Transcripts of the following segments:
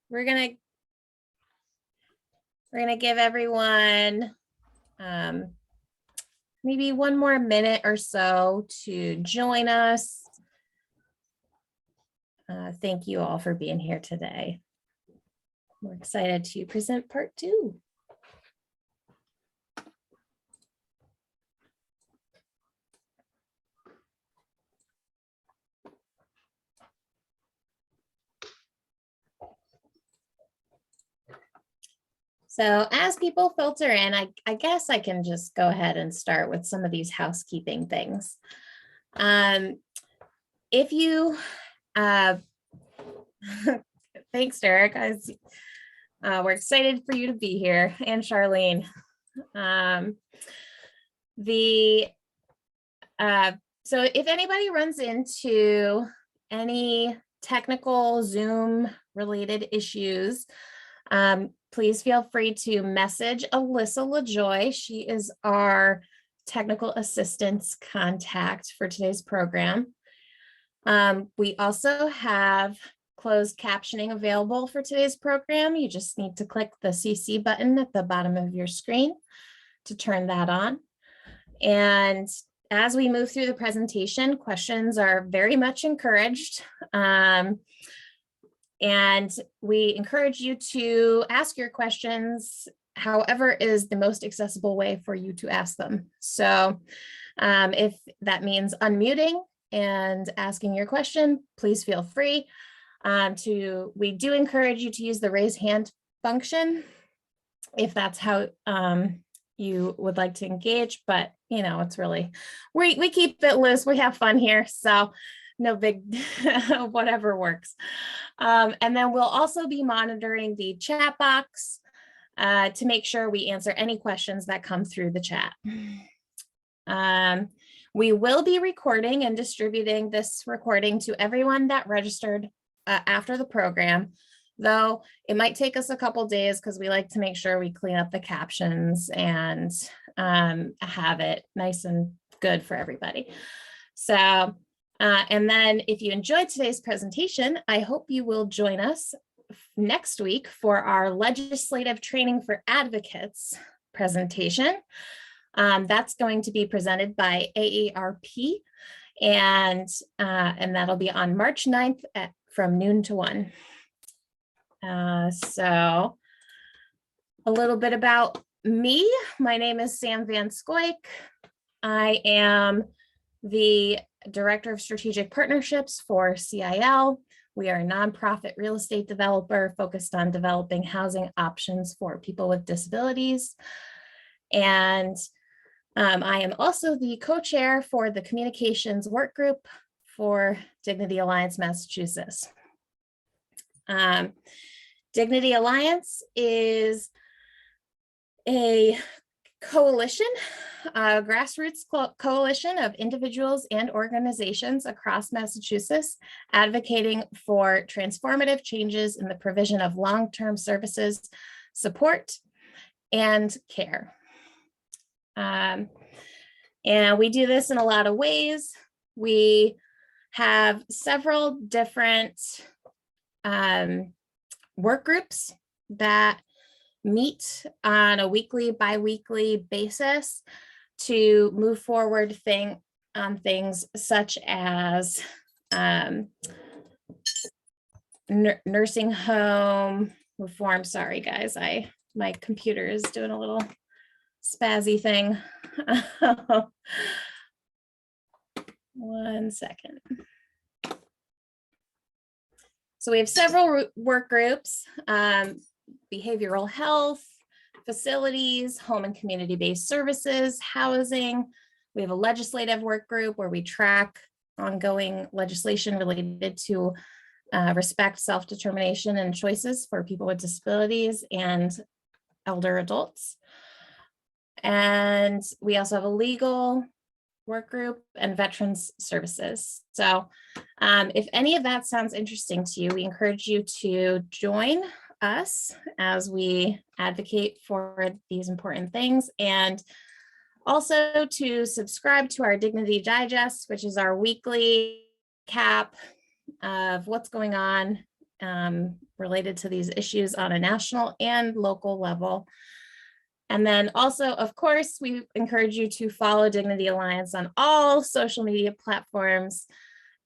we're gonna give everyone maybe one more minute or so to join us. Thank you all for being here today. We're excited to present part 2. So as people filter in, I guess I can just go ahead and start with some of these housekeeping things. If you, thanks, Derek. We're excited for you to be here, and Charlene. So if anybody runs into any technical Zoom related issues, please feel free to message Alyssa LaJoy. She is our technical assistance contact for today's program. We also have closed captioning available for today's program. You just need to click the CC button at the bottom of your screen to turn that on. And as we move through the presentation, questions are very much encouraged. And we encourage you to ask your questions however is the most accessible way for you to ask them. So if that means unmuting and asking your question, please feel free we do encourage you to use the raise hand function if that's how you would like to engage, but you know, it's really, we keep it loose, we have fun here, so no big, whatever works. And then we'll also be monitoring the chat box to make sure we answer any questions that come through the chat. We will be recording and distributing this recording to everyone that registered after the program, though it might take us a couple days because we like to make sure we clean up the captions and have it nice and good for everybody. So, and then if you enjoyed today's presentation, I hope you will join us next week for our legislative training for advocates presentation. That's going to be presented by AARP, and that'll be on March 9th from noon to 1. So a little bit about me. My name is Sam Van Scoik. I am the Director of Strategic Partnerships for CIL. We are a nonprofit real estate developer focused on developing housing options for people with disabilities. And I am also the co-chair for the communications work group for Dignity Alliance Massachusetts. Dignity Alliance is a coalition, a grassroots coalition of individuals and organizations across Massachusetts advocating for transformative changes in the provision of long-term services, support, and care. And we do this in a lot of ways. We have several different work groups that meet on a weekly, bi-weekly basis to move forward on things such as nursing home reform. Sorry, guys, my computer is doing a little spazzy thing. 1 second. So we have several work groups, behavioral health, facilities, home and community-based services, housing. We have a legislative work group where we track ongoing legislation related to respect, self-determination, and choices for people with disabilities and elder adults. And we also have a legal work group and veterans services. So if any of that sounds interesting to you, we encourage you to join us as we advocate for these important things, and also to subscribe to our Dignity Digest, which is our weekly cap of what's going on related to these issues on a national and local level. And then also, of course, we encourage you to follow Dignity Alliance on all social media platforms.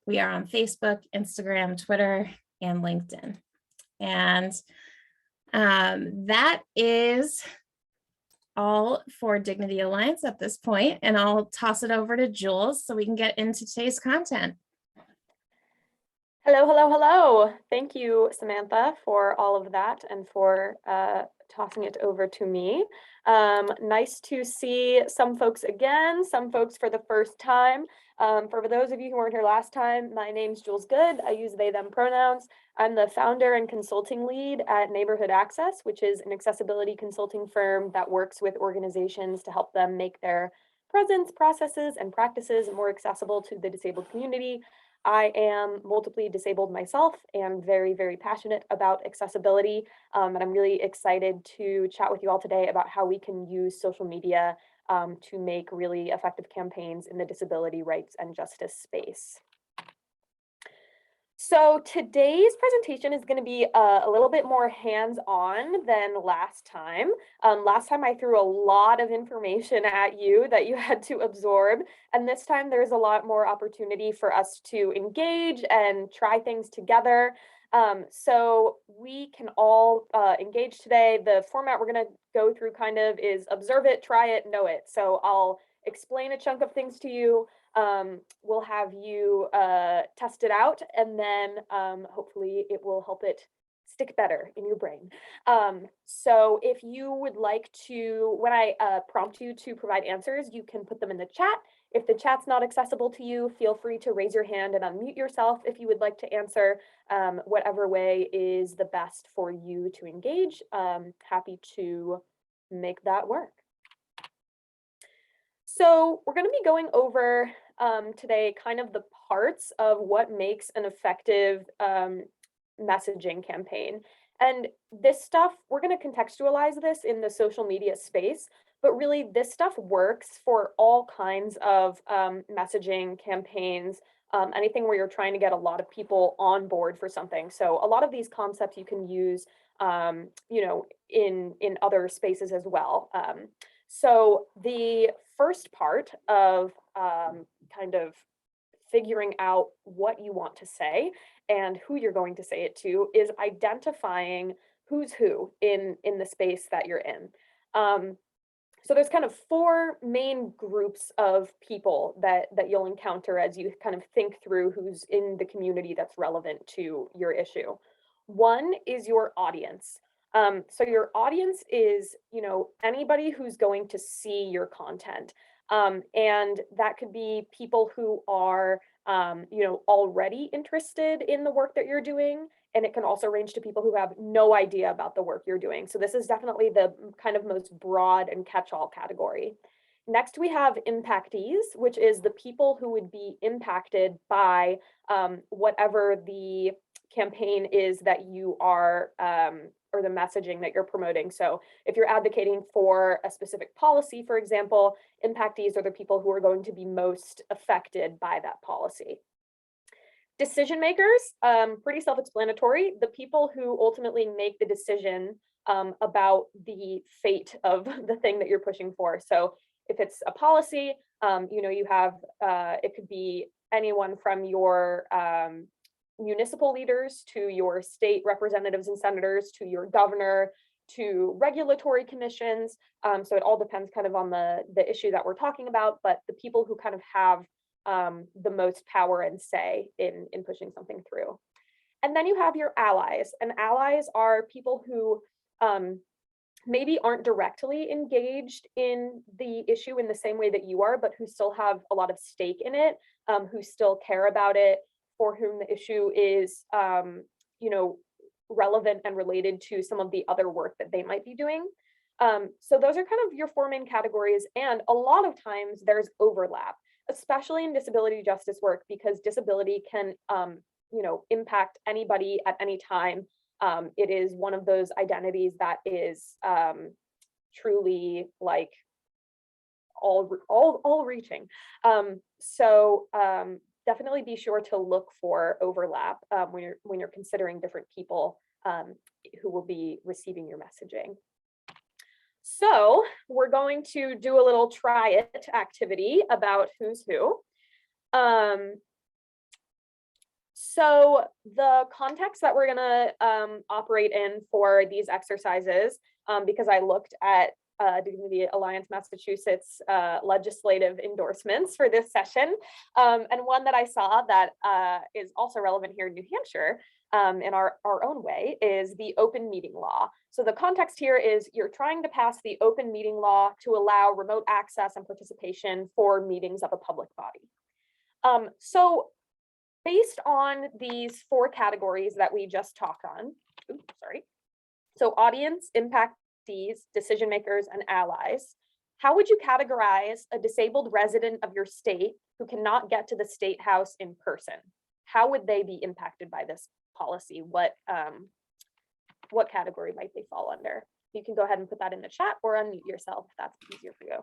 We are on Facebook, Instagram, Twitter, and LinkedIn. And that is all for Dignity Alliance at this point, and I'll toss it over to Jules so we can get into today's content. Hello, hello, hello. Thank you, Samantha, for all of that and for tossing it over to me. Nice to see some folks again, some folks for the first time. For those of you who weren't here last time, my name's Jules Good. I use they, them pronouns. I'm the founder and consulting lead at Neighborhood Access, which is an accessibility consulting firm that works with organizations to help them make their presence, processes, and practices more accessible to the disabled community. I am multiply disabled myself and very, very passionate about accessibility. And I'm really excited to chat with you all today about how we can use social media to make really effective campaigns in the disability rights and justice space. So today's presentation is going to be a little bit more hands-on than last time. Last time I threw a lot of information at you that you had to absorb, and this time there's a lot more opportunity for us to engage and try things together. So we can all engage today. The format we're going to go through kind of is observe it, try it, know it. So I'll explain a chunk of things to you. We'll have you test it out, and then hopefully it will help it stick better in your brain. So if you would like to, when I prompt you to provide answers, you can put them in the chat. If the chat's not accessible to you, feel free to raise your hand and unmute yourself if you would like to answer, whatever way is the best for you to engage. Happy to make that work. So we're going to be going over today kind of the parts of what makes an effective messaging campaign. And this stuff, we're going to contextualize this in the social media space, but really this stuff works for all kinds of messaging campaigns, anything where you're trying to get a lot of people on board for something. So a lot of these concepts you can use, you know, in other spaces as well. So the first part of kind of figuring out what you want to say and who you're going to say it to is identifying who's who in the space that you're in. So there's kind of four main groups of people that you'll encounter as you kind of think through who's in the community that's relevant to your issue. One is your audience. So your audience is, you know, anybody who's going to see your content. And that could be people who are, you know, already interested in the work that you're doing. And it can also range to people who have no idea about the work you're doing. So this is definitely the kind of most broad and catch-all category. Next, we have impactees, which is the people who would be impacted by whatever the campaign is that you are, or the messaging that you're promoting. So if you're advocating for a specific policy, for example, impactees are the people who are going to be most affected by that policy. Decision makers, pretty self-explanatory. The people who ultimately make the decision about the fate of the thing that you're pushing for. So if it's a policy, you know, you have, it could be anyone from your municipal leaders to your state representatives and senators to your governor to regulatory commissions. So it all depends kind of on the issue that we're talking about, but the people who kind of have the most power and say in pushing something through. And then you have your allies, and allies are people who maybe aren't directly engaged in the issue in the same way that you are, but who still have a lot of stake in it, who still care about it, for whom the issue is, you know, relevant and related to some of the other work that they might be doing. So those are kind of your four main categories. And a lot of times there's overlap, especially in disability justice work, because disability can, you know, impact anybody at any time. It is one of those identities that is truly like all reaching. So definitely be sure to look for overlap when you're considering different people who will be receiving your messaging. So we're going to do a little try it activity about who's who. So the context that we're gonna operate in for these exercises, because I looked at Dignity Alliance Massachusetts legislative endorsements for this session, and one that I saw that is also relevant here in New Hampshire in our own way is the open meeting law. So the context here is you're trying to pass the open meeting law to allow remote access and participation for meetings of a public body. So based on these 4 categories that we just talked on, so audience, impactees, decision makers, and allies, how would you categorize a disabled resident of your state who cannot get to the state house in person? How would they be impacted by this policy? What category might they fall under? You can go ahead and put that in the chat or unmute yourself if that's easier for you.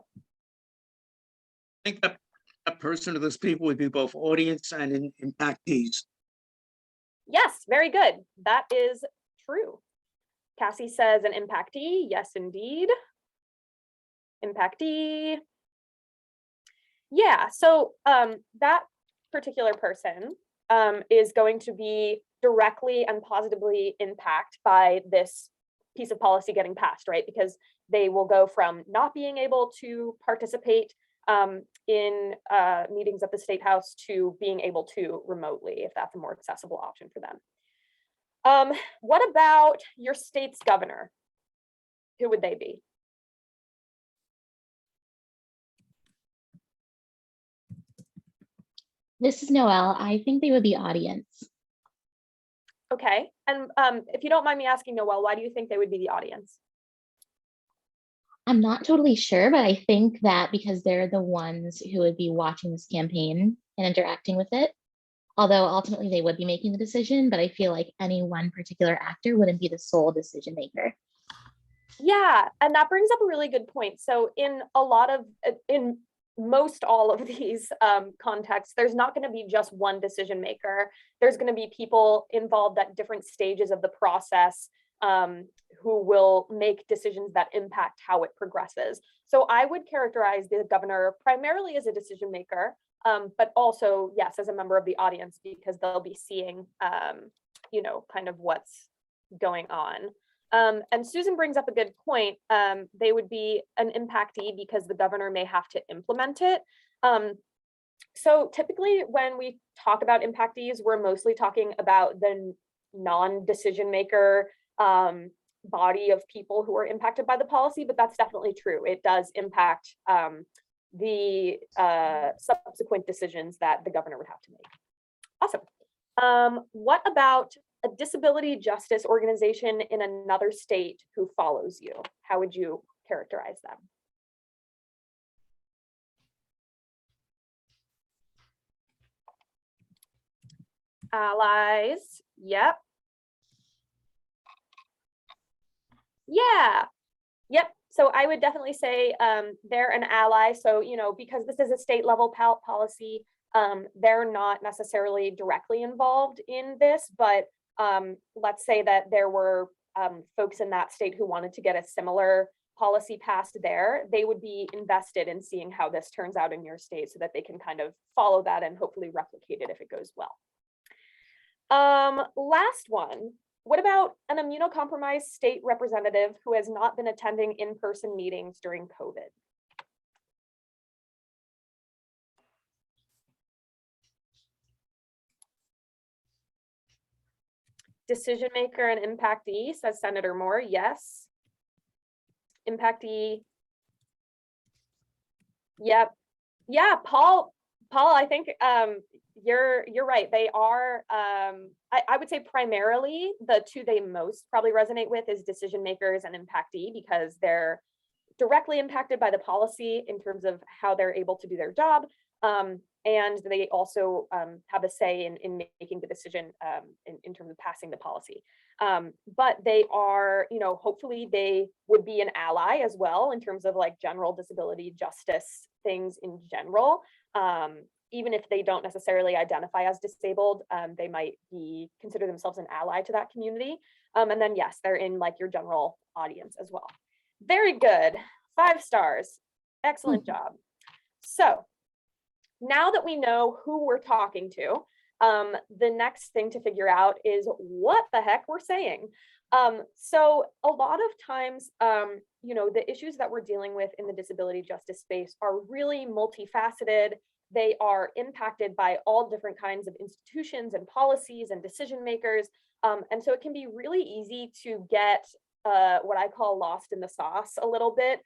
I think a person of those people would be both audience and impactees. Yes, very good. That is true. Cassie says an impactee. Yes, indeed. Impactee. Yeah, so that particular person is going to be directly and positively impacted by this piece of policy getting passed, right? Because they will go from not being able to participate in meetings at the State House to being able to remotely, if that's a more accessible option for them. What about your state's governor? Who would they be? This is Noelle. I think they would be audience. Okay, and if you don't mind me asking, Noelle, why do you think they would be the audience? I'm not totally sure, but I think that because they're the ones who would be watching this campaign and interacting with it, although ultimately they would be making the decision, but I feel like any one particular actor wouldn't be the sole decision maker. Yeah, and that brings up a really good point. So in most all of these contexts, there's not going to be just one decision maker. There's going to be people involved at different stages of the process who will make decisions that impact how it progresses. So I would characterize the governor primarily as a decision maker, but also, yes, as a member of the audience, because they'll be seeing, kind of what's going on. And Susan brings up a good point. They would be an impactee because the governor may have to implement it. So typically when we talk about impactees, we're mostly talking about the non-decision maker body of people who are impacted by the policy, but that's definitely true. It does impact the subsequent decisions that the governor would have to make. Awesome. What about a disability justice organization in another state who follows you? How would you characterize them? Allies. Yep. Yeah. Yep. So I would definitely say they're an ally. So, because this is a state level policy, they're not necessarily directly involved in this, but let's say that there were folks in that state who wanted to get a similar policy passed there. They would be invested in seeing how this turns out in your state so that they can kind of follow that and hopefully replicate it if it goes well. Last one. What about an immunocompromised state representative who has not been attending in-person meetings during COVID? Decision maker and impactee, says Senator Moore. Yes. Impactee. Yep. Yeah, Paul, I think you're right. They are, I would say primarily the two they most probably resonate with is decision makers and impactee, because they're directly impacted by the policy in terms of how they're able to do their job. And they also have a say in making the decision in terms of passing the policy. But they are, hopefully they would be an ally as well in terms of like general disability justice things in general. even if they don't necessarily identify as disabled, they might consider themselves an ally to that community. And then yes, they're in like your general audience as well. Very good, 5 stars, excellent job. So now that we know who we're talking to, the next thing to figure out is what the heck we're saying. So a lot of times, you know, the issues that we're dealing with in the disability justice space are really multifaceted. They are impacted by all different kinds of institutions and policies and decision makers. And so it can be really easy to get what I call lost in the sauce a little bit.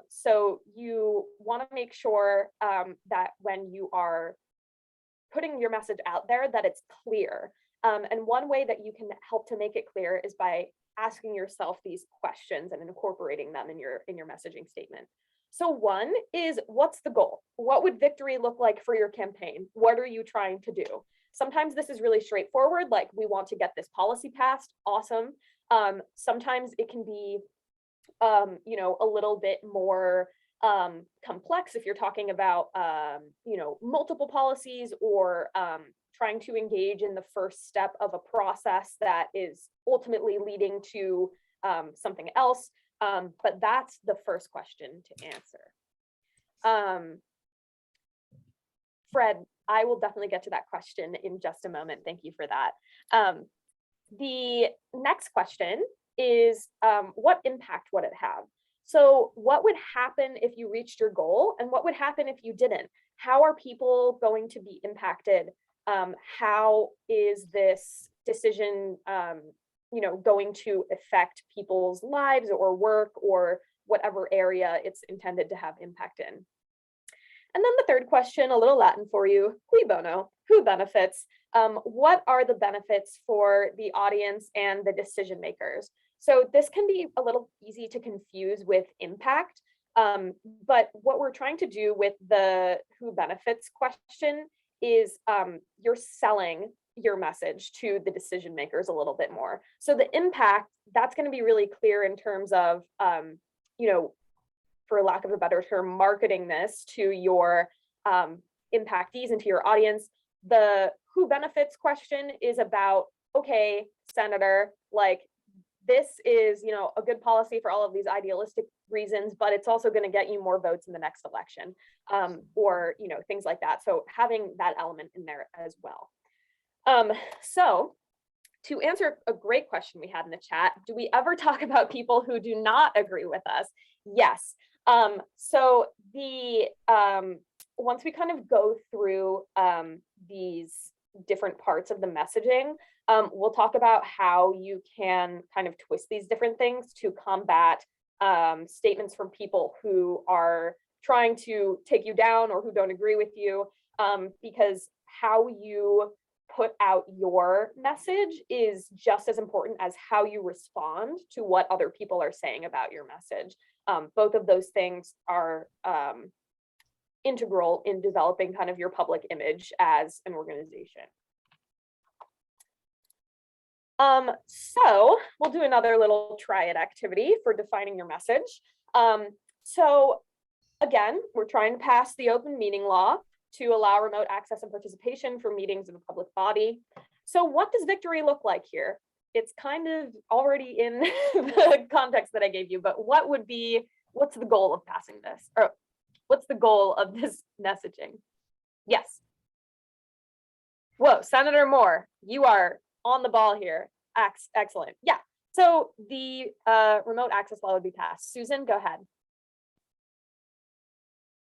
So you want to make sure that when you are putting your message out there, that it's clear. And one way that you can help to make it clear is by asking yourself these questions and incorporating them in your messaging statement. So one is, what's the goal? What would victory look like for your campaign? What are you trying to do? Sometimes this is really straightforward, like we want to get this policy passed, awesome. Sometimes it can be, you know, a little bit more complex if you're talking about, you know, multiple policies or trying to engage in the first step of a process that is ultimately leading to something else. But that's the first question to answer. Fred, I will definitely get to that question in just a moment. Thank you for that. The next question is, what impact would it have? So what would happen if you reached your goal, and what would happen if you didn't? How are people going to be impacted? How is this decision, you know, going to affect people's lives or work or whatever area it's intended to have impact in? And then the third question, a little Latin for you, cui bono, who benefits? What are the benefits for the audience and the decision makers? So this can be a little easy to confuse with impact, but what we're trying to do with the who benefits question is you're selling your message to the decision makers a little bit more. So the impact, that's going to be really clear in terms of, you know, for lack of a better term, marketing this to your impactees and to your audience. The who benefits question is about, okay, Senator, like this is, you know, a good policy for all of these idealistic reasons, but it's also going to get you more votes in the next election, or, you know, things like that. So having that element in there as well. So to answer a great question we had in the chat, do we ever talk about people who do not agree with us? Yes. So the once we kind of go through these different parts of the messaging, we'll talk about how you can kind of twist these different things to combat statements from people who are trying to take you down or who don't agree with you, because how you put out your message is just as important as how you respond to what other people are saying about your message. Both of those things are integral in developing kind of your public image as an organization. So we'll do another little triad activity for defining your message. So again, we're trying to pass the open meeting law to allow remote access and participation for meetings of a public body. So what does victory look like here? It's kind of already in the context that I gave you, but what's the goal of passing this? Or what's the goal of this messaging? Yes. Whoa, Senator Moore, you are on the ball here. Excellent. Yeah. So the remote access law would be passed. Susan, go ahead.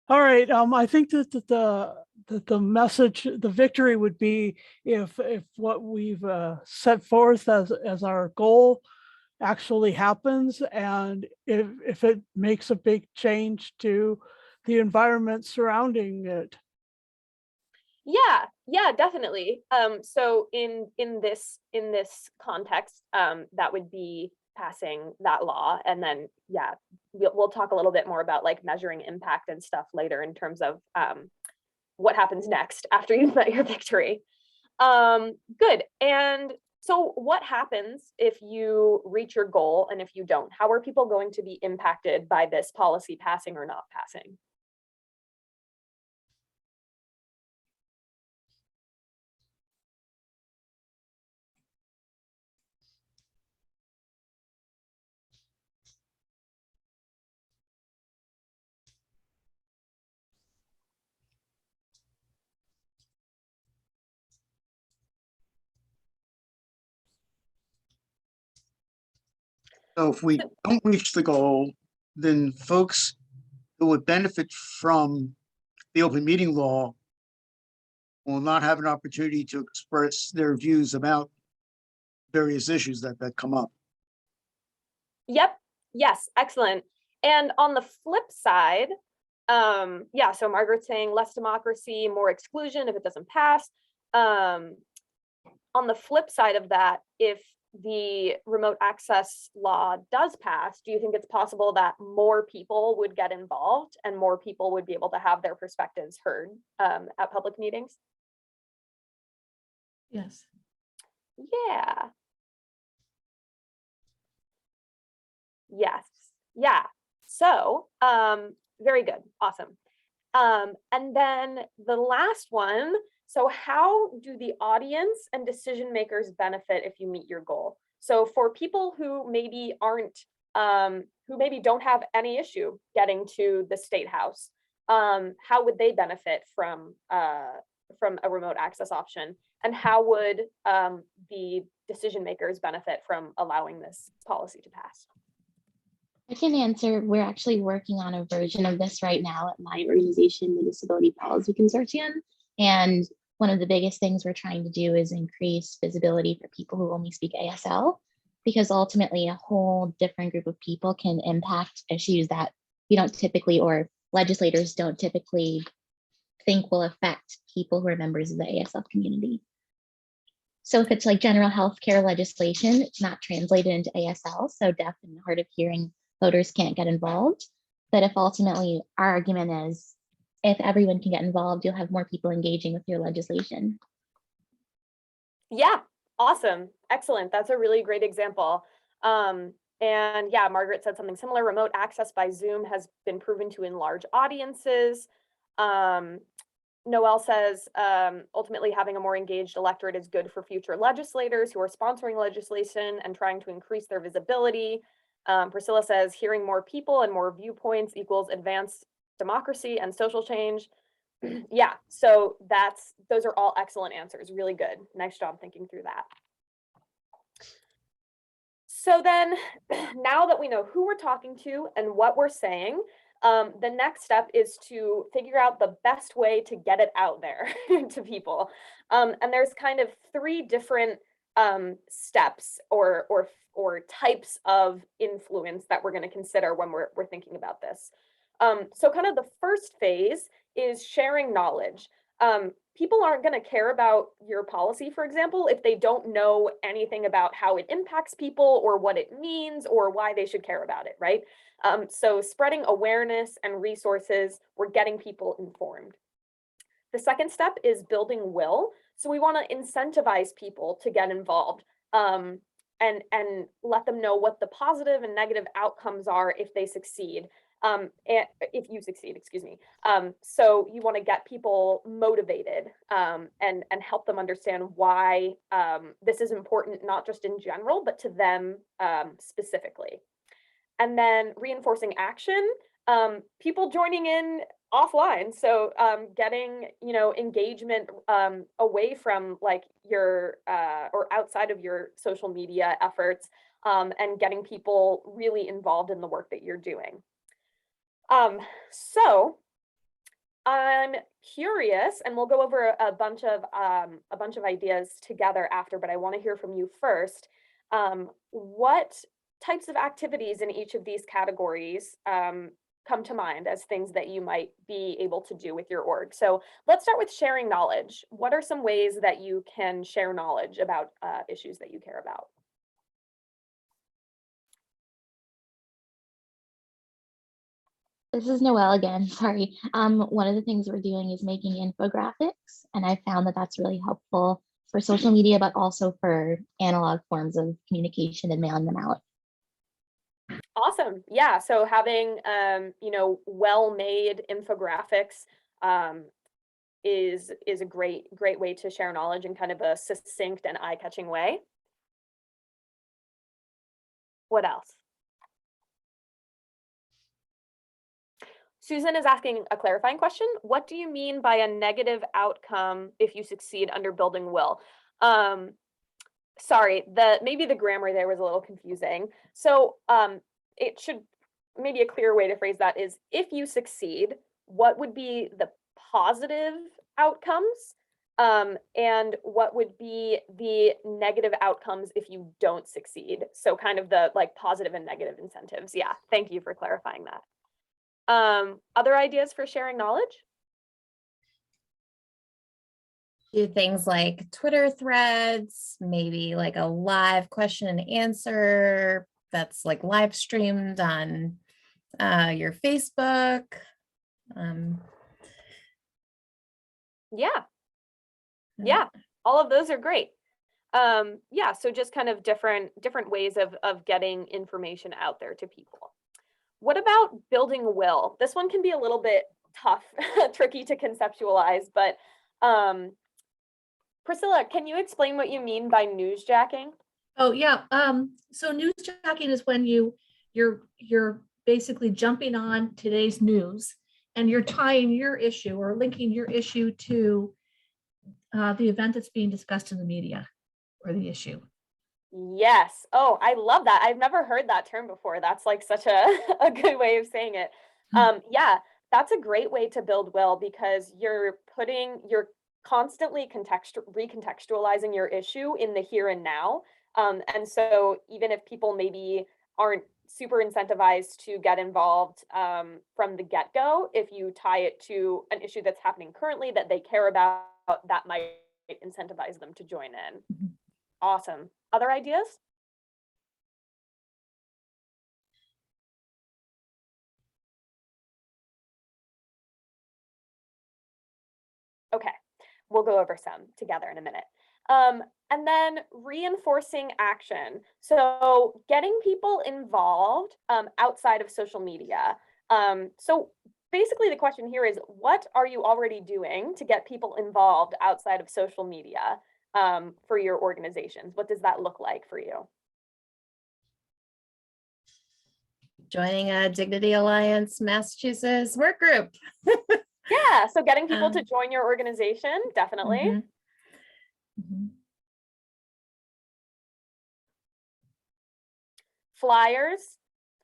All right. I think that the message, the victory would be if what we've set forth as our goal actually happens, and if it makes a big change to the environment surrounding it. Yeah, definitely. So in this context, that would be passing that law, and then yeah, we'll talk a little bit more about like measuring impact and stuff later in terms of what happens next after you've met your victory. Good. And so what happens if you reach your goal and if you don't? How are people going to be impacted by this policy passing or not passing? So if we don't reach the goal, then folks who would benefit from the open meeting law will not have an opportunity to express their views about various issues that come up. Yep. Yes. Excellent. And on the flip side, yeah, so Margaret's saying less democracy, more exclusion if it doesn't pass. On the flip side of that, if the remote access law does pass, do you think it's possible that more people would get involved and more people would be able to have their perspectives heard at public meetings? Yes. Yeah. Yes. Yeah. So, very good. Awesome. And then the last one, so how do the audience and decision makers benefit if you meet your goal? So for people who maybe aren't, who maybe don't have any issue getting to the State House, how would they benefit from a remote access option? And how would the decision makers benefit from allowing this policy to pass? I can answer. We're actually working on a version of this right now at my organization, the Disability Policy Consortium. And one of the biggest things we're trying to do is increase visibility for people who only speak ASL, because ultimately a whole different group of people can impact issues that you don't typically, or legislators don't typically think will affect people who are members of the ASL community. So if it's like general healthcare legislation, it's not translated into ASL, so deaf and hard of hearing voters can't get involved. But if ultimately our argument is, if everyone can get involved, you'll have more people engaging with your legislation. Yeah, awesome. Excellent. That's a really great example. And yeah, Margaret said something similar. Remote access by Zoom has been proven to enlarge audiences. Noel says, ultimately having a more engaged electorate is good for future legislators who are sponsoring legislation and trying to increase their visibility. Priscilla says, hearing more people and more viewpoints equals advanced democracy and social change. Yeah, so those are all excellent answers. Really good. Nice job thinking through that. So then, now that we know who we're talking to and what we're saying, the next step is to figure out the best way to get it out there to people. And there's kind of three different steps or types of influence that we're going to consider when we're thinking about this. So kind of the first phase is sharing knowledge. People aren't going to care about your policy, for example, if they don't know anything about how it impacts people or what it means or why they should care about it, right? So spreading awareness and resources, we're getting people informed. The second step is building will. So we want to incentivize people to get involved and let them know what the positive and negative outcomes are if they succeed. If you succeed, excuse me. So you want to get people motivated and help them understand why this is important, not just in general, but to them specifically. And then reinforcing action, people joining in offline. So getting, engagement away from like your or outside of your social media efforts and getting people really involved in the work that you're doing. So I'm curious, and we'll go over a bunch of ideas together after, but I want to hear from you first. What types of activities in each of these categories come to mind as things that you might be able to do with your org? So let's start with sharing knowledge. What are some ways that you can share knowledge about issues that you care about? This is Noelle again, sorry. One of the things we're doing is making infographics, and I found that that's really helpful for social media, but also for analog forms of communication and mailing them out. Awesome. Yeah. So having, well-made infographics is a great way to share knowledge in kind of a succinct and eye-catching way. What else? Susan is asking a clarifying question. What do you mean by a negative outcome if you succeed under building will? sorry, maybe the grammar there was a little confusing. So it should, maybe a clear way to phrase that is, if you succeed, what would be the positive outcomes? And what would be the negative outcomes if you don't succeed? So kind of the like positive and negative incentives. Yeah, thank you for clarifying that. Other ideas for sharing knowledge? Do things like Twitter threads, maybe like a live question and answer that's like live streamed on your Facebook. Yeah, all of those are great. Yeah, so just kind of different ways of getting information out there to people. What about building will? This one can be a little bit tough, tricky to conceptualize, but Priscilla, can you explain what you mean by newsjacking? Oh, yeah. So newsjacking is when you're basically jumping on today's news and you're tying your issue or linking your issue to the event that's being discussed in the media or the issue. Yes. Oh, I love that. I've never heard that term before. That's like such a good way of saying it. Yeah, that's a great way to build will, because you're constantly recontextualizing your issue in the here and now. And so even if people maybe aren't super incentivized to get involved from the get-go, if you tie it to an issue that's happening currently that they care about, that might incentivize them to join in. Mhm. Awesome. Other ideas? Okay, we'll go over some together in a minute. And then reinforcing action. So getting people involved outside of social media. So basically the question here is, what are you already doing to get people involved outside of social media for your organizations? What does that look like for you? Joining a Dignity Alliance Massachusetts work group. Yeah, so getting people to join your organization, definitely. Mhm. Mhm. Flyers.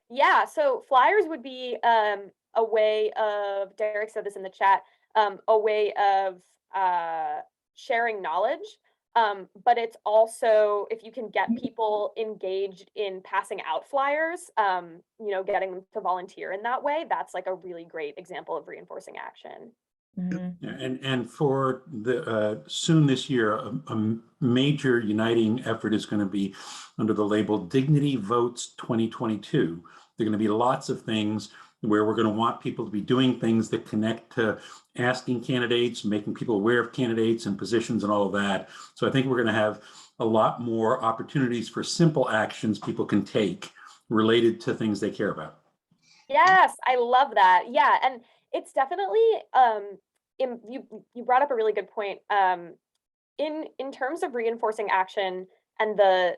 Yeah, so flyers would be a way of, Derek said this in the chat, a way of sharing knowledge. But it's also, if you can get people engaged in passing out flyers, getting them to volunteer in that way, that's like a really great example of reinforcing action. Mhm. Yeah, and for the soon this year, a major uniting effort is going to be under the label Dignity Votes 2022. There are going to be lots of things where we're going to want people to be doing things that connect to asking candidates, making people aware of candidates and positions and all of that. So I think we're going to have a lot more opportunities for simple actions people can take related to things they care about. Yes, I love that. Yeah, and it's definitely you brought up a really good point. In terms of reinforcing action and the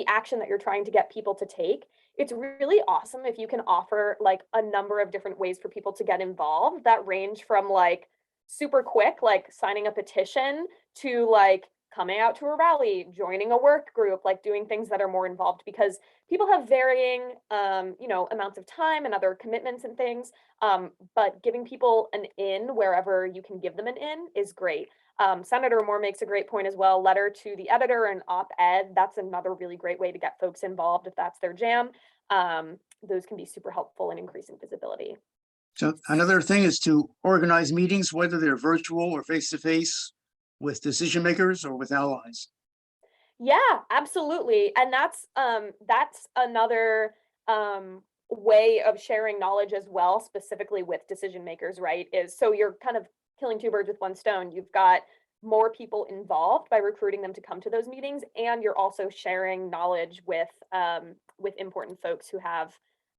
action that you're trying to get people to take, it's really awesome if you can offer like a number of different ways for people to get involved that range from like super quick, like signing a petition, to like coming out to a rally, joining a work group, like doing things that are more involved, because people have varying amounts of time and other commitments and things. But giving people an in wherever you can give them an in is great. Senator Moore makes a great point as well. Letter to the editor and op-ed, that's another really great way to get folks involved if that's their jam. Those can be super helpful in increasing visibility. So another thing is to organize meetings, whether they're virtual or face-to-face, with decision makers or with allies. Yeah, absolutely. And that's another way of sharing knowledge as well, specifically with decision makers, right? Is so you're kind of killing two birds with one stone. You've got more people involved by recruiting them to come to those meetings, and you're also sharing knowledge with important folks who have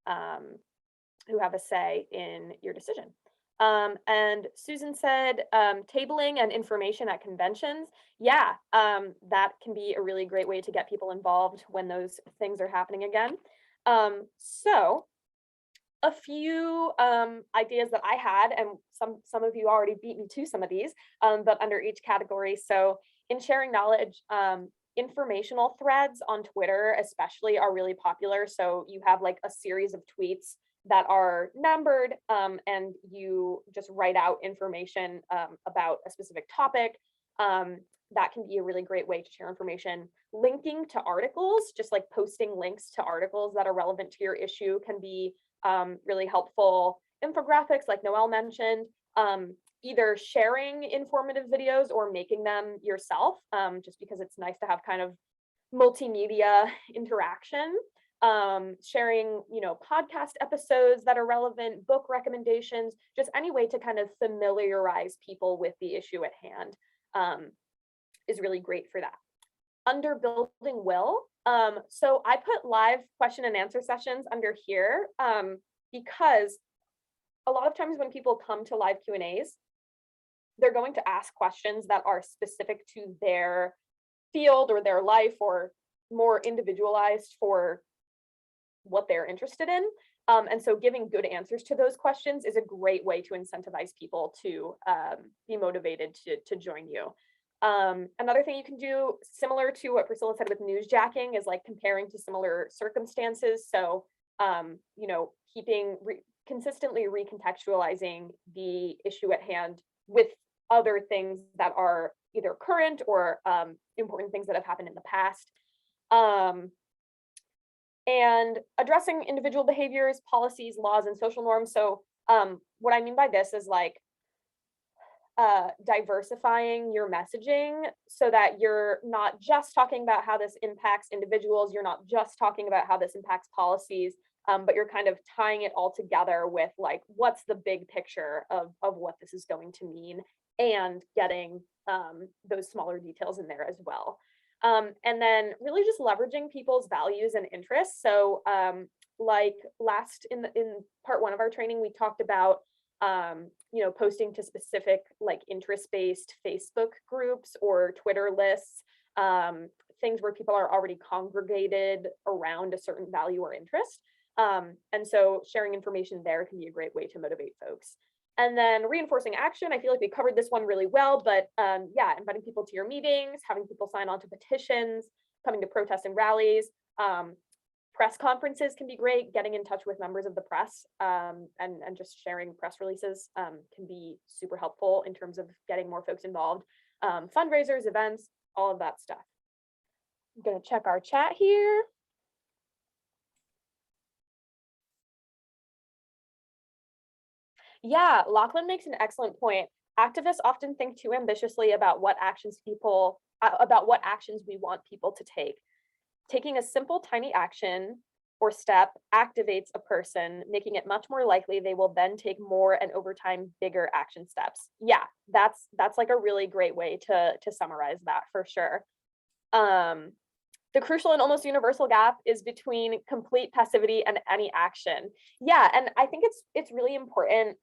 a say in your decision. And Susan said, tabling and information at conventions. Yeah, that can be a really great way to get people involved when those things are happening again. So a few ideas that I had, and some of you already beat me to some of these, but under each category. So in sharing knowledge, Informational threads on Twitter especially are really popular. So you have like a series of tweets that are numbered, and you just write out information about a specific topic. That can be a really great way to share information. Linking to articles, just like posting links to articles that are relevant to your issue, can be really helpful. Infographics, like Noelle mentioned, either sharing informative videos or making them yourself, just because it's nice to have kind of multimedia interaction. Sharing, podcast episodes that are relevant, book recommendations, just any way to kind of familiarize people with the issue at hand is really great for that. Under building will, so I put live question and answer sessions under here because a lot of times when people come to live Q&As, they're going to ask questions that are specific to their field or their life, or more individualized for what they're interested in. And so giving good answers to those questions is a great way to incentivize people to be motivated to join you. Another thing you can do, similar to what Priscilla said with newsjacking, is like comparing to similar circumstances. So, consistently recontextualizing the issue at hand with other things that are either current or important things that have happened in the past. And addressing individual behaviors, policies, laws, and social norms. So what I mean by this is like diversifying your messaging so that you're not just talking about how this impacts individuals, you're not just talking about how this impacts policies, but you're kind of tying it all together with like, what's the big picture of what this is going to mean, and getting those smaller details in there as well. And then really just leveraging people's values and interests. So like in part one of our training, we talked about posting to specific like interest-based Facebook groups or Twitter lists, things where people are already congregated around a certain value or interest. And so sharing information there can be a great way to motivate folks. And then reinforcing action, I feel like we covered this one really well, but yeah, inviting people to your meetings, having people sign on to petitions, coming to protests and rallies. Press conferences can be great. Getting in touch with members of the press and just sharing press releases can be super helpful in terms of getting more folks involved. Fundraisers, events, all of that stuff. I'm gonna check our chat here. Yeah, Lachlan makes an excellent point. Activists often think too ambitiously about what actions we want people to take. Taking a simple, tiny action or step activates a person, making it much more likely they will then take more and over time bigger action steps. Yeah, that's like a really great way to summarize that for sure. The crucial and almost universal gap is between complete passivity and any action. Yeah, and I think it's really important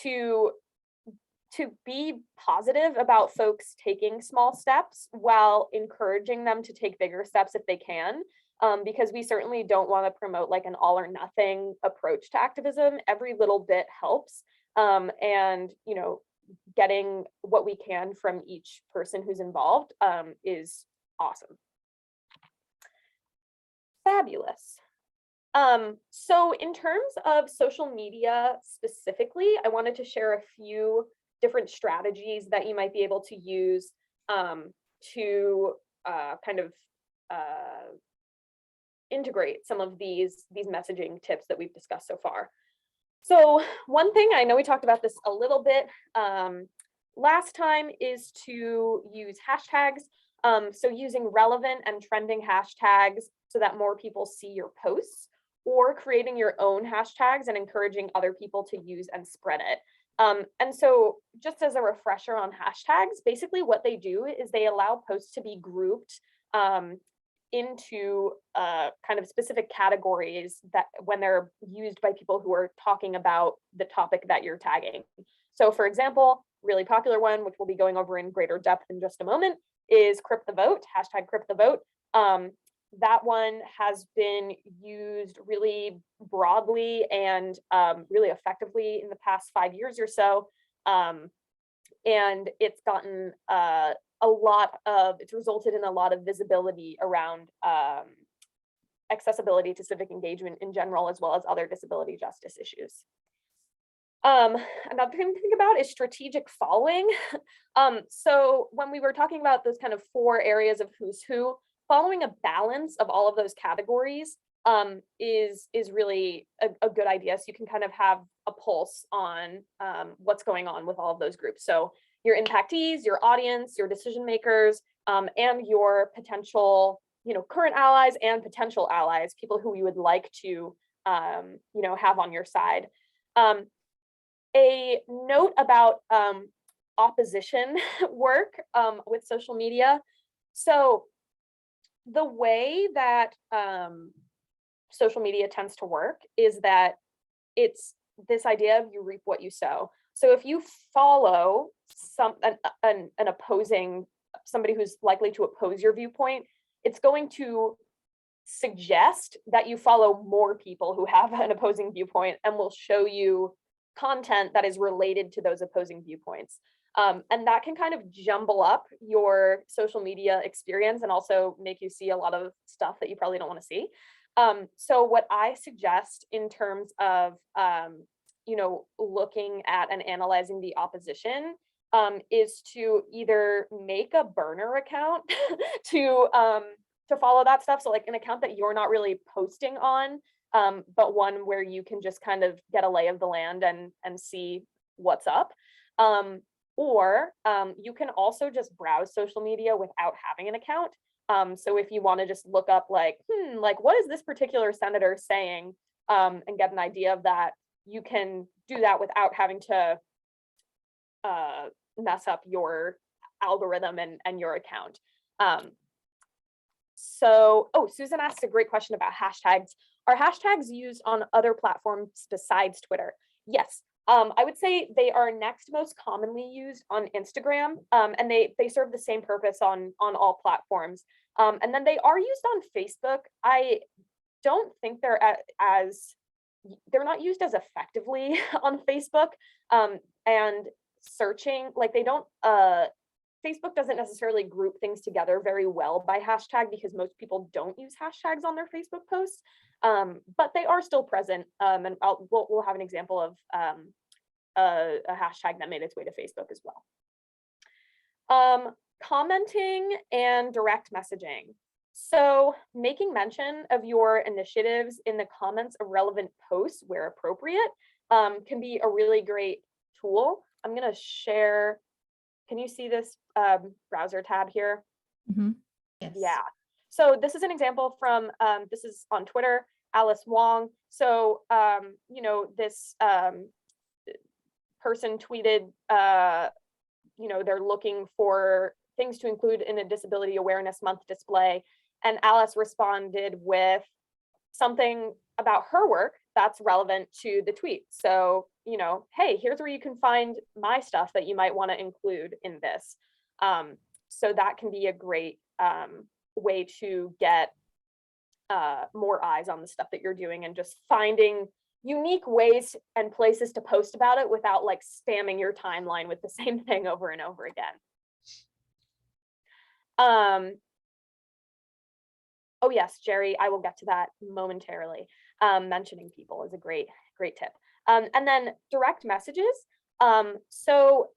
to be positive about folks taking small steps while encouraging them to take bigger steps if they can, because we certainly don't want to promote like an all or nothing approach to activism. Every little bit helps, and getting what we can from each person who's involved is awesome. Fabulous. So in terms of social media specifically, I wanted to share a few different strategies that you might be able to use to kind of integrate some of these messaging tips that we've discussed so far. So one thing, I know we talked about this a little bit last time, is to use hashtags. So using relevant and trending hashtags so that more people see your posts, or creating your own hashtags and encouraging other people to use and spread it. And so just as a refresher on hashtags, basically what they do is they allow posts to be grouped into kind of specific categories that when they're used by people who are talking about the topic that you're tagging. So for example, really popular one, which we'll be going over in greater depth in just a moment, is Crip the Vote, hashtag Crip the Vote. That one has been used really broadly and really effectively in the past 5 years or so. And it's gotten it's resulted in a lot of visibility around accessibility to civic engagement in general, as well as other disability justice issues. Another thing to think about is strategic following. So when we were talking about those kind of 4 areas of who's who, following a balance of all of those categories is really a good idea. So you can kind of have a pulse on what's going on with all of those groups. So your impactees, your audience, your decision makers, and your potential, current allies and potential allies, people who you would like to, have on your side. A note about opposition work with social media. So the way that social media tends to work is that it's this idea of you reap what you sow. So if you follow an opposing, somebody who's likely to oppose your viewpoint, it's going to suggest that you follow more people who have an opposing viewpoint and will show you content that is related to those opposing viewpoints. And that can kind of jumble up your social media experience and also make you see a lot of stuff that you probably don't want to see. So what I suggest in terms of, looking at and analyzing the opposition is to either make a burner account to follow that stuff. So like an account that you're not really posting on, but one where you can just kind of get a lay of the land and see what's up. Or you can also just browse social media without having an account. So if you want to just look up like what is this particular senator saying, and get an idea of that, you can do that without having to mess up your algorithm and your account. Susan asked a great question about hashtags. Are hashtags used on other platforms besides Twitter? Yes. I would say they are next most commonly used on Instagram, and they serve the same purpose on all platforms. And then they are used on Facebook. I don't think they're not used as effectively on Facebook. And searching, like they don't, Facebook doesn't necessarily group things together very well by hashtag because most people don't use hashtags on their Facebook posts, but they are still present. And we'll have an example of a hashtag that made its way to Facebook as well. Commenting and direct messaging. So making mention of your initiatives in the comments of relevant posts where appropriate can be a really great tool. I'm going to share. Can you see this browser tab here? Yes. Yeah. So this is an example from, this is on Twitter, Alice Wong. So, this person tweeted, they're looking for things to include in a Disability Awareness Month display. And Alice responded with something about her work that's relevant to the tweet. So, hey, here's where you can find my stuff that you might want to include in this. So that can be a great way to get more eyes on the stuff that you're doing and just finding unique ways and places to post about it without like spamming your timeline with the same thing over and over again. Oh yes, Jerry, I will get to that momentarily. Mentioning people is a great tip. And then direct messages. So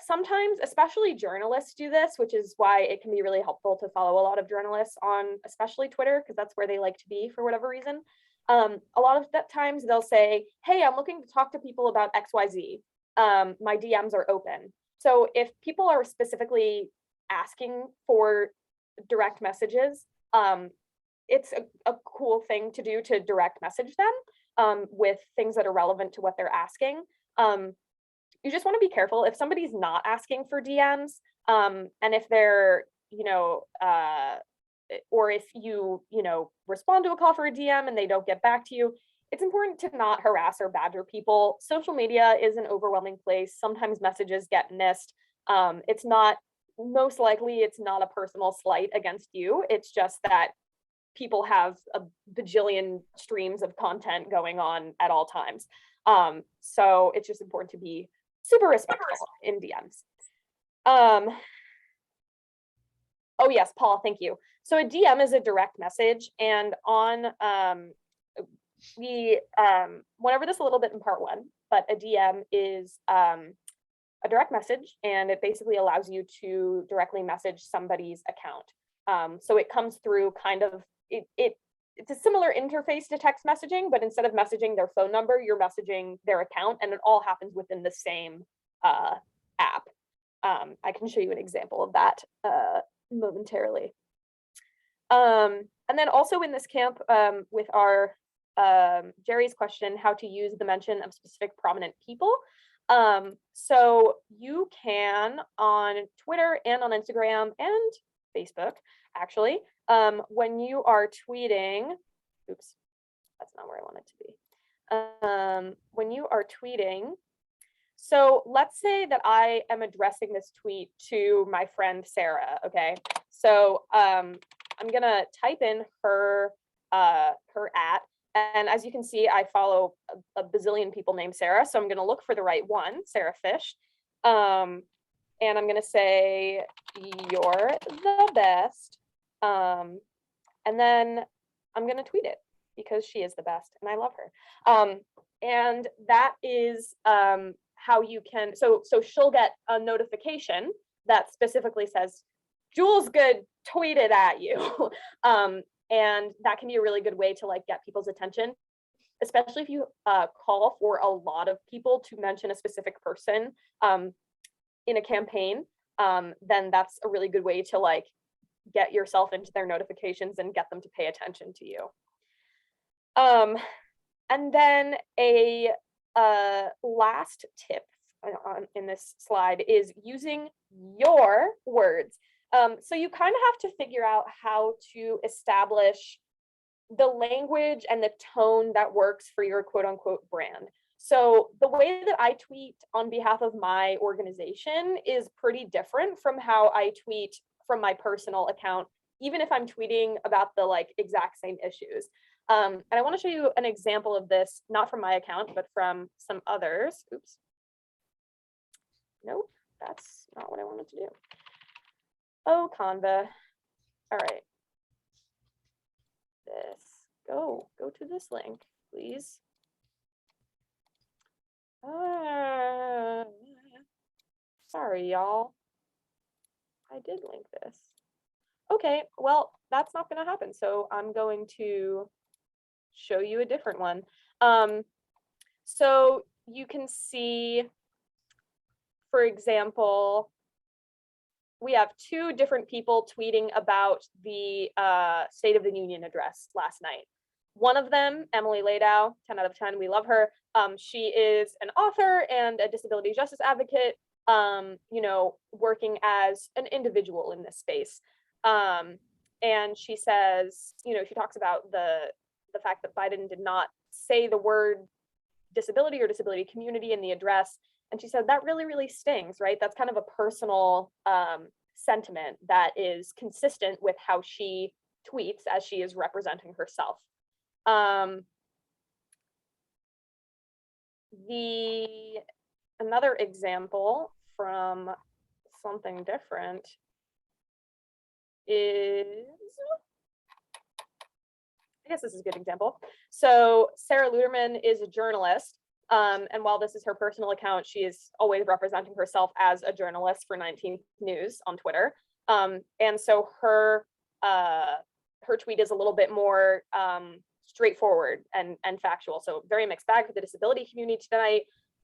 sometimes, especially journalists do this, which is why it can be really helpful to follow a lot of journalists on especially Twitter, because that's where they like to be for whatever reason. A lot of times they'll say, hey, I'm looking to talk to people about XYZ. My DMs are open. So if people are specifically asking for direct messages, it's a cool thing to do to direct message them with things that are relevant to what they're asking. You just want to be careful if somebody's not asking for DMs, and if they're, or if you respond to a call for a DM and they don't get back to you, it's important to not harass or badger people. Social media is an overwhelming place. Sometimes messages get missed. It's not, most likely it's not a personal slight against you. It's just that people have a bajillion streams of content going on at all times. So it's just important to be super respectful in DMs. Oh yes, Paul, thank you. So a DM is a direct message, and on we went over this a little bit in part one, but a DM is a direct message, and it basically allows you to directly message somebody's account. So it comes through kind of it's a similar interface to text messaging, but instead of messaging their phone number, you're messaging their account, and it all happens within the same app. I can show you an example of that momentarily. And then also in this camp, with our Jerry's question, how to use the mention of specific prominent people. So you can on Twitter and on Instagram and Facebook, actually, when you are tweeting, oops, that's not where I want it to be. When you are tweeting, so let's say that I am addressing this tweet to my friend Sarah, okay? So I'm gonna type in her at, and as you can see, I follow a bazillion people named Sarah, so I'm gonna look for the right one, Sarah Fish. And I'm gonna say, you're the best. And then I'm gonna tweet it because she is the best and I love her. And that is how you can, so she'll get a notification that specifically says, Jules Good tweeted at you. And that can be a really good way to like get people's attention, especially if you call for a lot of people to mention a specific person in a campaign, then that's a really good way to like get yourself into their notifications and get them to pay attention to you. And then a last tip in this slide is using your words. So you kind of have to figure out how to establish the language and the tone that works for your quote unquote brand. So the way that I tweet on behalf of my organization is pretty different from how I tweet from my personal account, even if I'm tweeting about the like exact same issues. And I want to show you an example of this, not from my account, but from some others. Oops. Nope, that's not what I wanted to do. Oh, Canva. All right. Go to this link, please. Sorry, y'all. I did link this. Okay, well, that's not going to happen. So I'm going to show you a different one. So you can see, for example, we have two different people tweeting about the State of the Union address last night. One of them, Emily Ladau, 10 out of 10, we love her. She is an author and a disability justice advocate, you know, working as an individual in this space. And she says, you know, she talks about the fact that Biden did not say the word disability or disability community in the address. And she said that really, really stings, right? That's kind of a personal sentiment that is consistent with how she tweets as she is representing herself. Another example from something different is, I guess this is a good example. So Sarah Luderman is a journalist. And while this is her personal account, she is always representing herself as a journalist for 19th News on Twitter. And so her tweet is a little bit more straightforward and factual. So very mixed bag for the disability community tonight.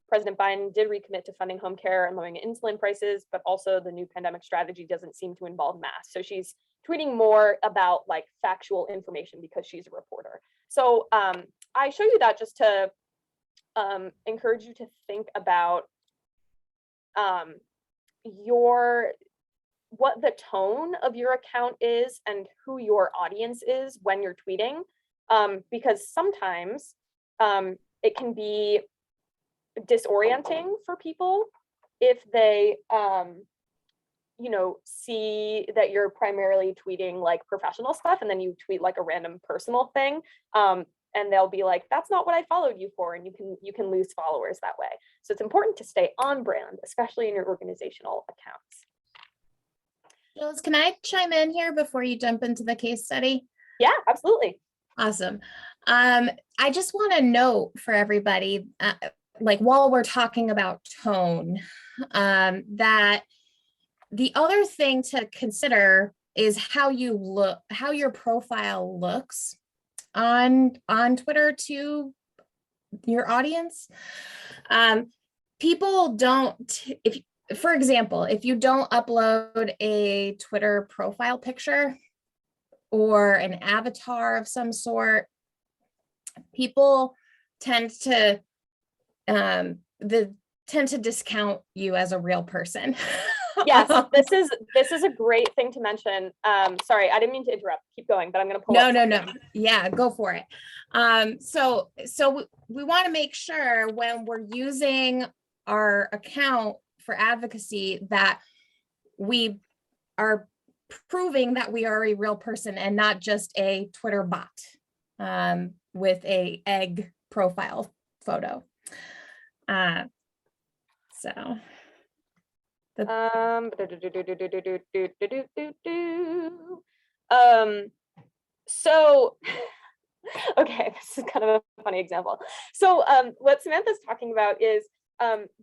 President Biden did recommit to funding home care and lowering insulin prices, but also the new pandemic strategy doesn't seem to involve masks. So she's tweeting more about like factual information because she's a reporter. So I show you that just to encourage you to think about what the tone of your account is and who your audience is when you're tweeting, because sometimes it can be disorienting for people if they you know, see that you're primarily tweeting like professional stuff and then you tweet like a random personal thing, and they'll be like, that's not what I followed you for, and you can lose followers that way. So it's important to stay on brand, especially in your organizational accounts. Jules, can I chime in here before you jump into the case study? Yeah, absolutely. Awesome. I just want to note for everybody, like while we're talking about tone, that the other thing to consider is how you look, how your profile looks on Twitter to your audience. People don't, if, for example, if you don't upload a Twitter profile picture or an avatar of some sort, people tend to discount you as a real person. Yes, this is a great thing to mention. Sorry, I didn't mean to interrupt. Keep going, but I'm gonna pull up. No. Yeah, go for it. So we want to make sure when we're using our account for advocacy that we are proving that we are a real person and not just a Twitter bot with a egg profile photo. So. So okay, this is kind of a funny example. So what Samantha's talking about is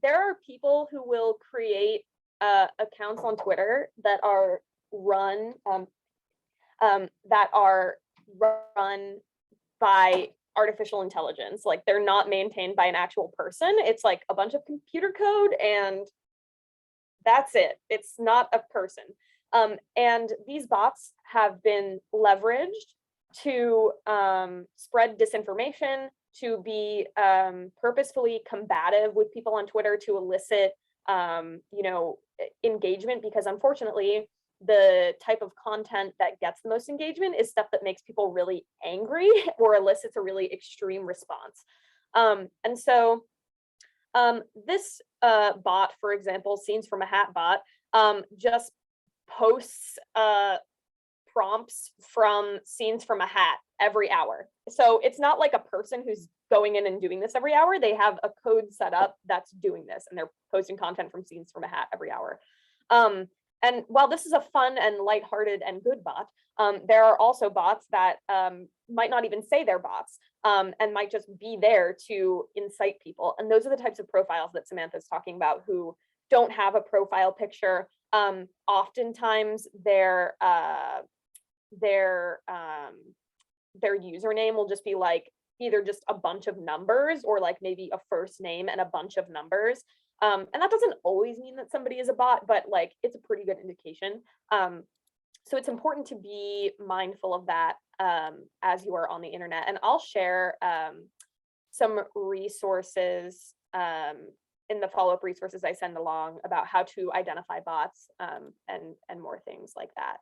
there are people who will create accounts on Twitter that are run by artificial intelligence. Like they're not maintained by an actual person. It's like a bunch of computer code and that's it. It's not a person. And these bots have been leveraged to spread disinformation, to be purposefully combative with people on Twitter to elicit, engagement, because unfortunately, the type of content that gets the most engagement is stuff that makes people really angry or elicits a really extreme response. And so this bot, for example, Scenes from a Hat bot, just posts prompts from Scenes from a Hat every hour. So it's not like a person who's going in and doing this every hour. They have a code set up that's doing this, and they're posting content from Scenes from a Hat every hour. And while this is a fun and lighthearted and good bot, there are also bots that might not even say they're bots and might just be there to incite people. And those are the types of profiles that Samantha's talking about, who don't have a profile picture. Oftentimes their username will just be like either just a bunch of numbers or like maybe a first name and a bunch of numbers. And that doesn't always mean that somebody is a bot, but like it's a pretty good indication. So it's important to be mindful of that as you are on the internet. And I'll share some resources in the follow-up resources I send along about how to identify bots and more things like that.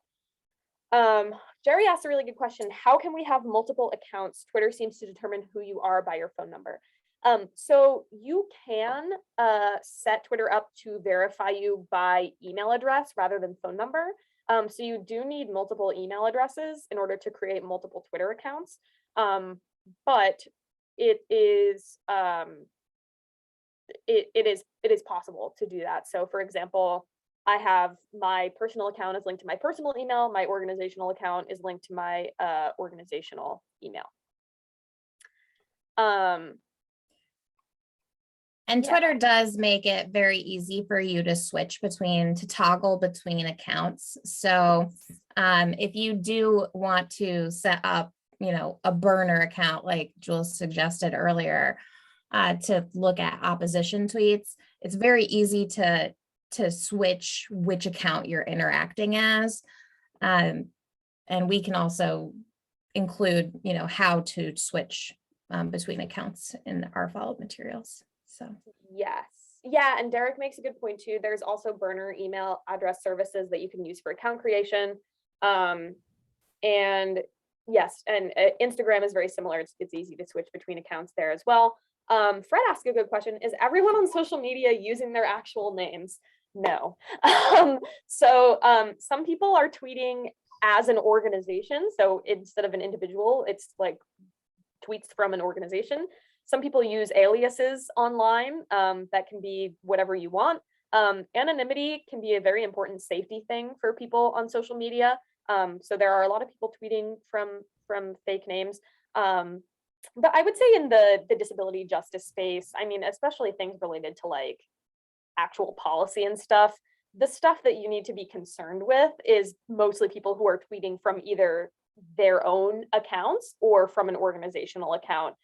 Jerry asked a really good question. How can we have multiple accounts? Twitter seems to determine who you are by your phone number. So you can set Twitter up to verify you by email address rather than phone number. So you do need multiple email addresses in order to create multiple Twitter accounts. But it is possible to do that. So for example, I have my personal account is linked to my personal email. My organizational account is linked to my organizational email. And Twitter does make it very easy for you to toggle between accounts. So if you do want to set up, a burner account, like Jules suggested earlier, to look at opposition tweets, it's very easy to switch which account you're interacting as. And we can also include, how to switch between accounts in our follow-up materials. So yes. Yeah, and Derek makes a good point too. There's also burner email address services that you can use for account creation. And yes, and Instagram is very similar. It's easy to switch between accounts there as well. Fred asked a good question. Is everyone on social media using their actual names? No. So some people are tweeting as an organization. So instead of an individual, it's like tweets from an organization. Some people use aliases online that can be whatever you want. Anonymity can be a very important safety thing for people on social media. So there are a lot of people tweeting from fake names. But I would say in the disability justice space, I mean, especially things related to like actual policy and stuff, the stuff that you need to be concerned with is mostly people who are tweeting from either their own accounts or from an organizational account.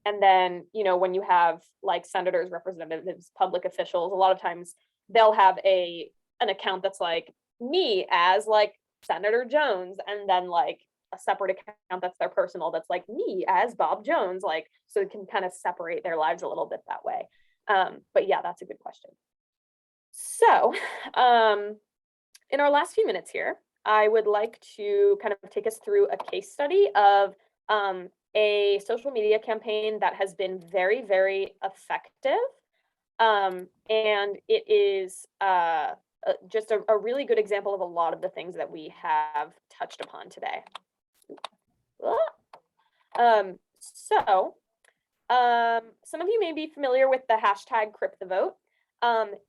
And then, you know, when you have like senators, representatives, public officials, a lot of times they'll have an account that's like me as like Senator Jones, and then like a separate account that's their personal that's like me as Bob Jones, like, so it can kind of separate their lives a little bit that way. But yeah, that's a good question. So in our last few minutes here, I would like to kind of take us through a case study of a social media campaign that has been very, very effective. And it is just a really good example of a lot of the things that we have touched upon today. Some of you may be familiar with the hashtag #CrypTheVote.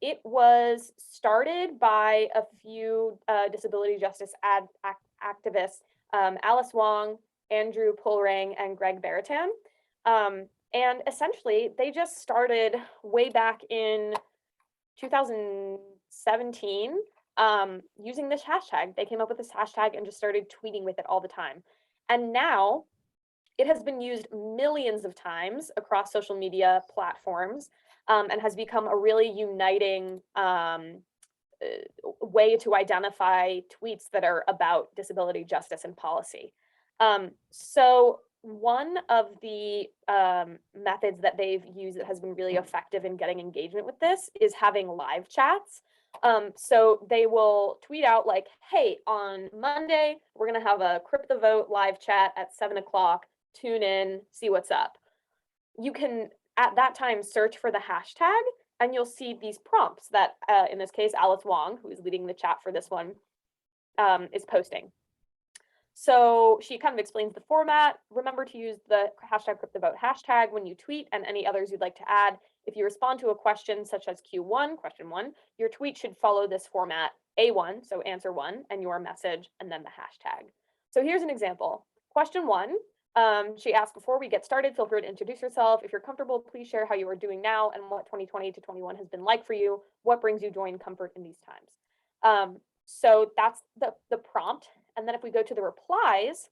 It was started by a few disability justice activists, Alice Wong, Andrew Pulrang, and Greg Baratan. And essentially, they just started way back in 2017 using this hashtag. They came up with this hashtag and just started tweeting with it all the time. And now it has been used millions of times across social media platforms and has become a really uniting way to identify tweets that are about disability justice and policy. So one of the methods that they've used that has been really effective in getting engagement with this is having live chats. So they will tweet out like, hey, on Monday, we're gonna have a #CrypTheVote live chat at 7 o'clock, tune in, see what's up. You can, at that time, search for the hashtag and you'll see these prompts that, in this case, Alice Wong, who is leading the chat for this one, is posting. So she kind of explains the format. Remember to use the hashtag #CrypTheVote hashtag when you tweet and any others you'd like to add. If you respond to a question such as Q1, question 1, your tweet should follow this format, A1, so answer 1, and your message, and then the hashtag. So here's an example. Question 1, she asked, before we get started, feel free to introduce yourself. If you're comfortable, please share how you are doing now and what 2020 to 21 has been like for you. What brings you joy and comfort in these times? So that's the prompt. And then if we go to the replies,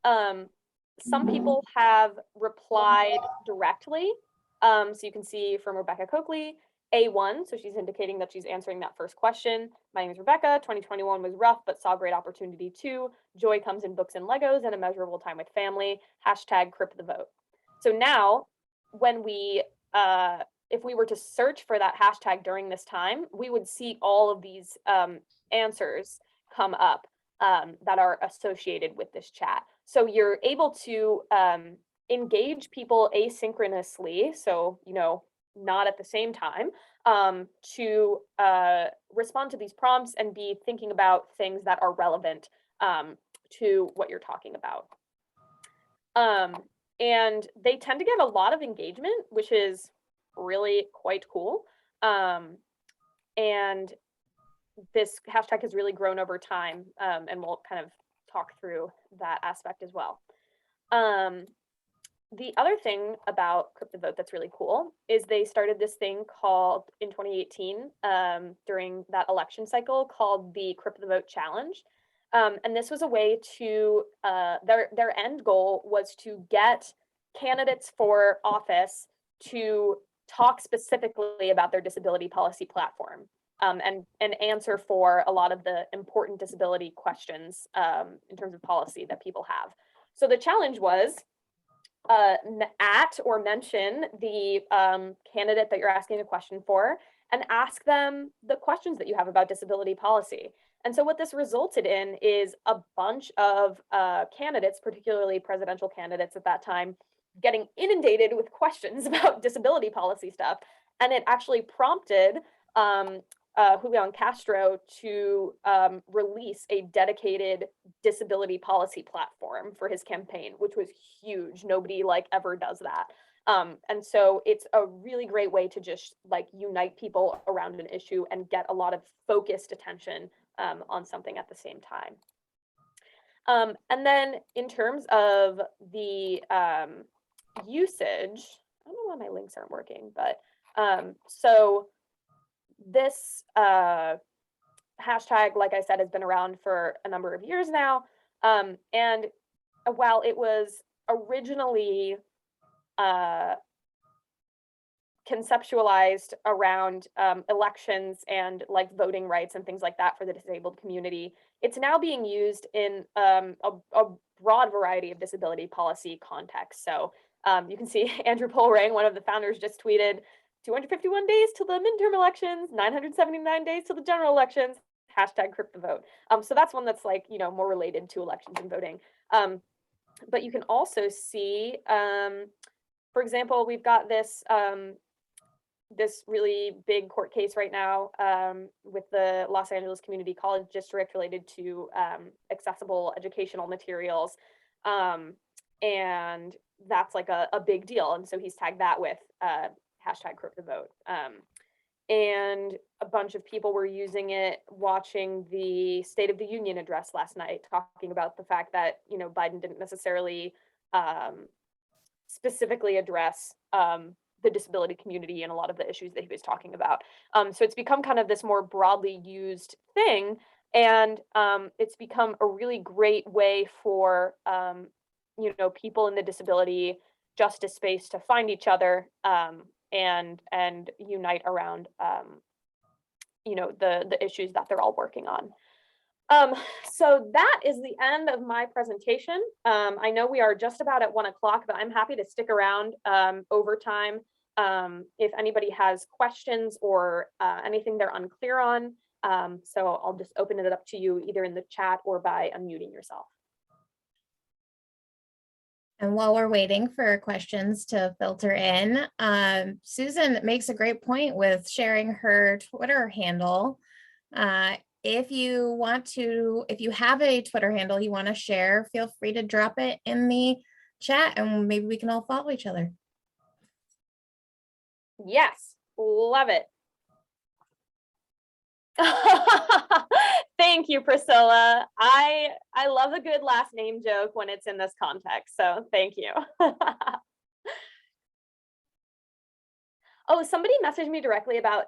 some people have replied directly. So you can see from Rebecca Coakley, A1, so she's indicating that she's answering that first question. My name is Rebecca, 2021 was rough, but saw great opportunity too. Joy comes in books and Legos and a measurable time with family, hashtag #CrypTheVote. So now when we, if we were to search for that hashtag during this time, we would see all of these answers come up that are associated with this chat. So you're able to engage people asynchronously, so, you know, not at the same time, to respond to these prompts and be thinking about things that are relevant to what you're talking about. And they tend to get a lot of engagement, which is really quite cool. And this hashtag has really grown over time, and we'll kind of talk through that aspect as well. The other thing about #CrypTheVote that's really cool is they started this thing called, in 2018, during that election cycle, called the #CrypTheVote Challenge. And this was a way to, their end goal was to get candidates for office to talk specifically about their disability policy platform. And answer for a lot of the important disability questions in terms of policy that people have. So the challenge was at or mention the candidate that you're asking a question for and ask them the questions that you have about disability policy. And so what this resulted in is a bunch of candidates, particularly presidential candidates at that time, getting inundated with questions about disability policy stuff. And it actually prompted Julian Castro to release a dedicated disability policy platform for his campaign, which was huge. Nobody like ever does that. And so it's a really great way to just like unite people around an issue and get a lot of focused attention on something at the same time. And then in terms of the usage, I don't know why my links aren't working, but so this hashtag, like I said, has been around for a number of years now. And while it was originally conceptualized around elections and like voting rights and things like that for the disabled community, it's now being used in a broad variety of disability policy contexts. So you can see Andrew Polring, one of the founders, just tweeted 251 days till the midterm elections, 979 days till the general elections, hashtag Crypt the Vote. So that's one that's like, you know, more related to elections and voting. But you can also see, for example, we've got this this really big court case right now with the Los Angeles Community College District related to accessible educational materials. And that's like a big deal. And so he's tagged that with hashtag Crypt the Vote. And a bunch of people were using it watching the State of the Union address last night, talking about the fact that, you know, Biden didn't necessarily specifically address the disability community and a lot of the issues that he was talking about. So it's become kind of this more broadly used thing. And it's become a really great way for, you know, people in the disability justice space to find each other and unite around, you know, the issues that they're all working on. So that is the end of my presentation. I know we are just about at 1 o'clock, but I'm happy to stick around over time if anybody has questions or anything they're unclear on. So I'll just open it up to you either in the chat or by unmuting yourself. And while we're waiting for questions to filter in, Susan makes a great point with sharing her Twitter handle. If you want to, if you have a Twitter handle you want to share, feel free to drop it in the chat and maybe we can all follow each other. Yes, love it. Thank you, Priscilla. I love a good last name joke when it's in this context, so thank you. Oh, somebody messaged me directly about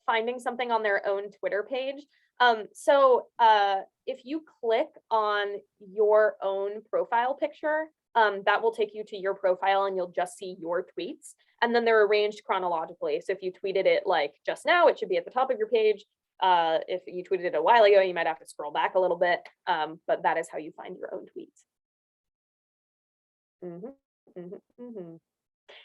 finding something on their own Twitter page. So if you click on your own profile picture, that will take you to your profile and you'll just see your tweets. And then they're arranged chronologically. So if you tweeted it like just now, it should be at the top of your page. If you tweeted it a while ago, you might have to scroll back a little bit, but that is how you find your own tweets.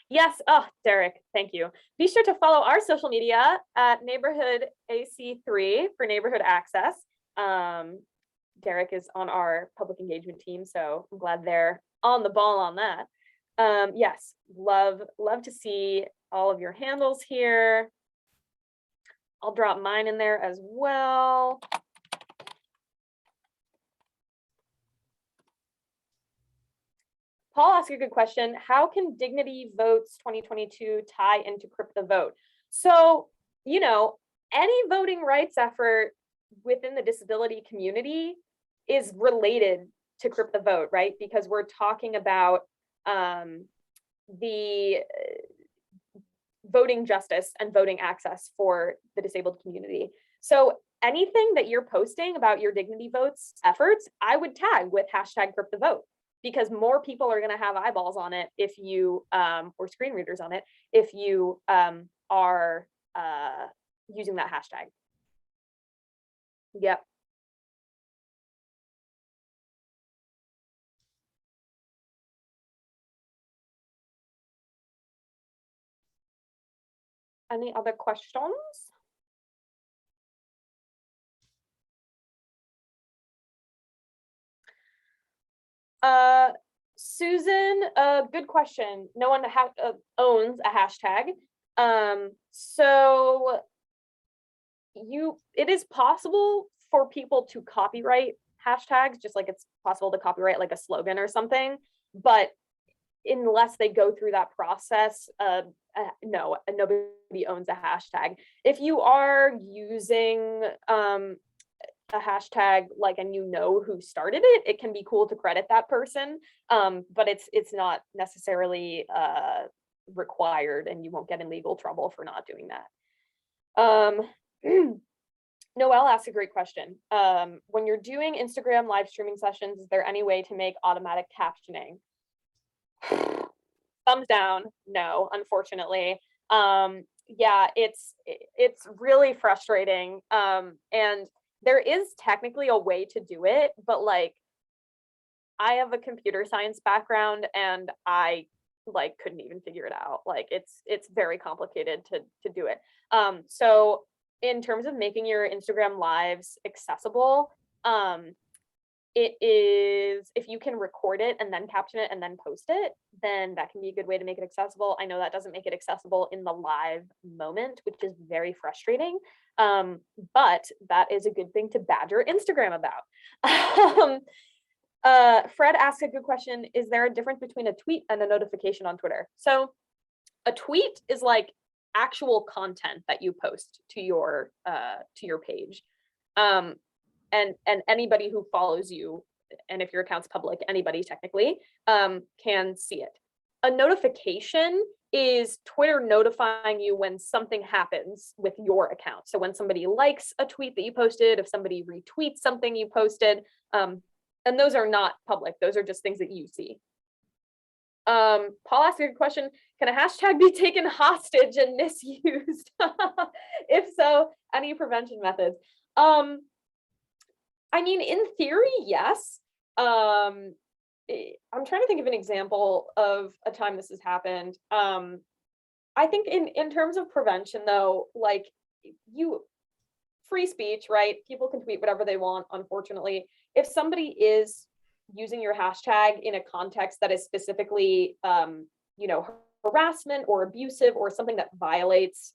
Yes, oh, Derek, thank you. Be sure to follow our social media at Neighborhood AC3 for neighborhood access. Derek is on our public engagement team, so I'm glad they're on the ball on that. Yes, love to see all of your handles here. I'll drop mine in there as well. Paul asked a good question. How can Dignity Votes 2022 tie into Crypt the Vote? So, you know, any voting rights effort within the disability community is related to Crypt the Vote, right? Because we're talking about the voting justice and voting access for the disabled community. So anything that you're posting about your Dignity Votes efforts, I would tag with hashtag Crypt the Vote, because more people are going to have eyeballs on it if you, or screen readers on it, if you are using that hashtag. Yep. Any other questions? Susan, good question. No one owns a hashtag. So it is possible for people to copyright hashtags, just like it's possible to copyright like a slogan or something, but unless they go through that process, no, nobody owns a hashtag. If you are using a hashtag, like, and you know who started it, it can be cool to credit that person, but it's not necessarily required, and you won't get in legal trouble for not doing that. Noelle asked a great question. When you're doing Instagram live streaming sessions, is there any way to make automatic captioning? Thumbs down, no, unfortunately. Yeah, it's really frustrating. And there is technically a way to do it, but like, I have a computer science background and I like couldn't even figure it out. Like it's very complicated to do it. So in terms of making your Instagram lives accessible, it is, if you can record it and then caption it and then post it, then that can be a good way to make it accessible. I know that doesn't make it accessible in the live moment, which is very frustrating. But that is a good thing to badger Instagram about. Fred asked a good question. Is there a difference between a tweet and a notification on Twitter? So a tweet is like actual content that you post to your page. And anybody who follows you, and if your account's public, anybody technically can see it. A notification is Twitter notifying you when something happens with your account. So when somebody likes a tweet that you posted, if somebody retweets something you posted, and those are not public, those are just things that you see. Paul asked a good question. Can a hashtag be taken hostage and misused? If so, any prevention methods? I mean, in theory, yes. I'm trying to think of an example of a time this has happened. I think in terms of prevention, though, like free speech, right? People can tweet whatever they want, unfortunately. If somebody is using your hashtag in a context that is specifically, harassment or abusive or something that violates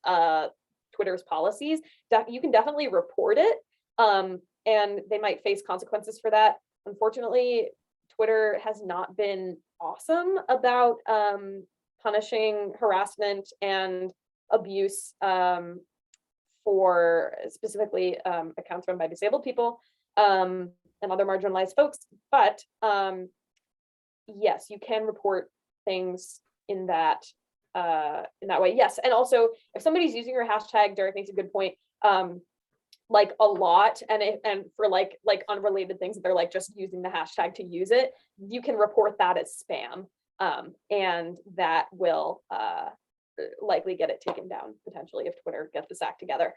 Twitter's policies, you can definitely report it. And they might face consequences for that. Unfortunately, Twitter has not been awesome about punishing harassment and abuse for specifically accounts run by disabled people and other marginalized folks. But yes, you can report things in that way. Yes, and also if somebody's using your hashtag, Derek makes a good point. Like a lot, and for like unrelated things that they're like just using the hashtag to use it, you can report that as spam, and that will likely get it taken down potentially if Twitter gets this act together.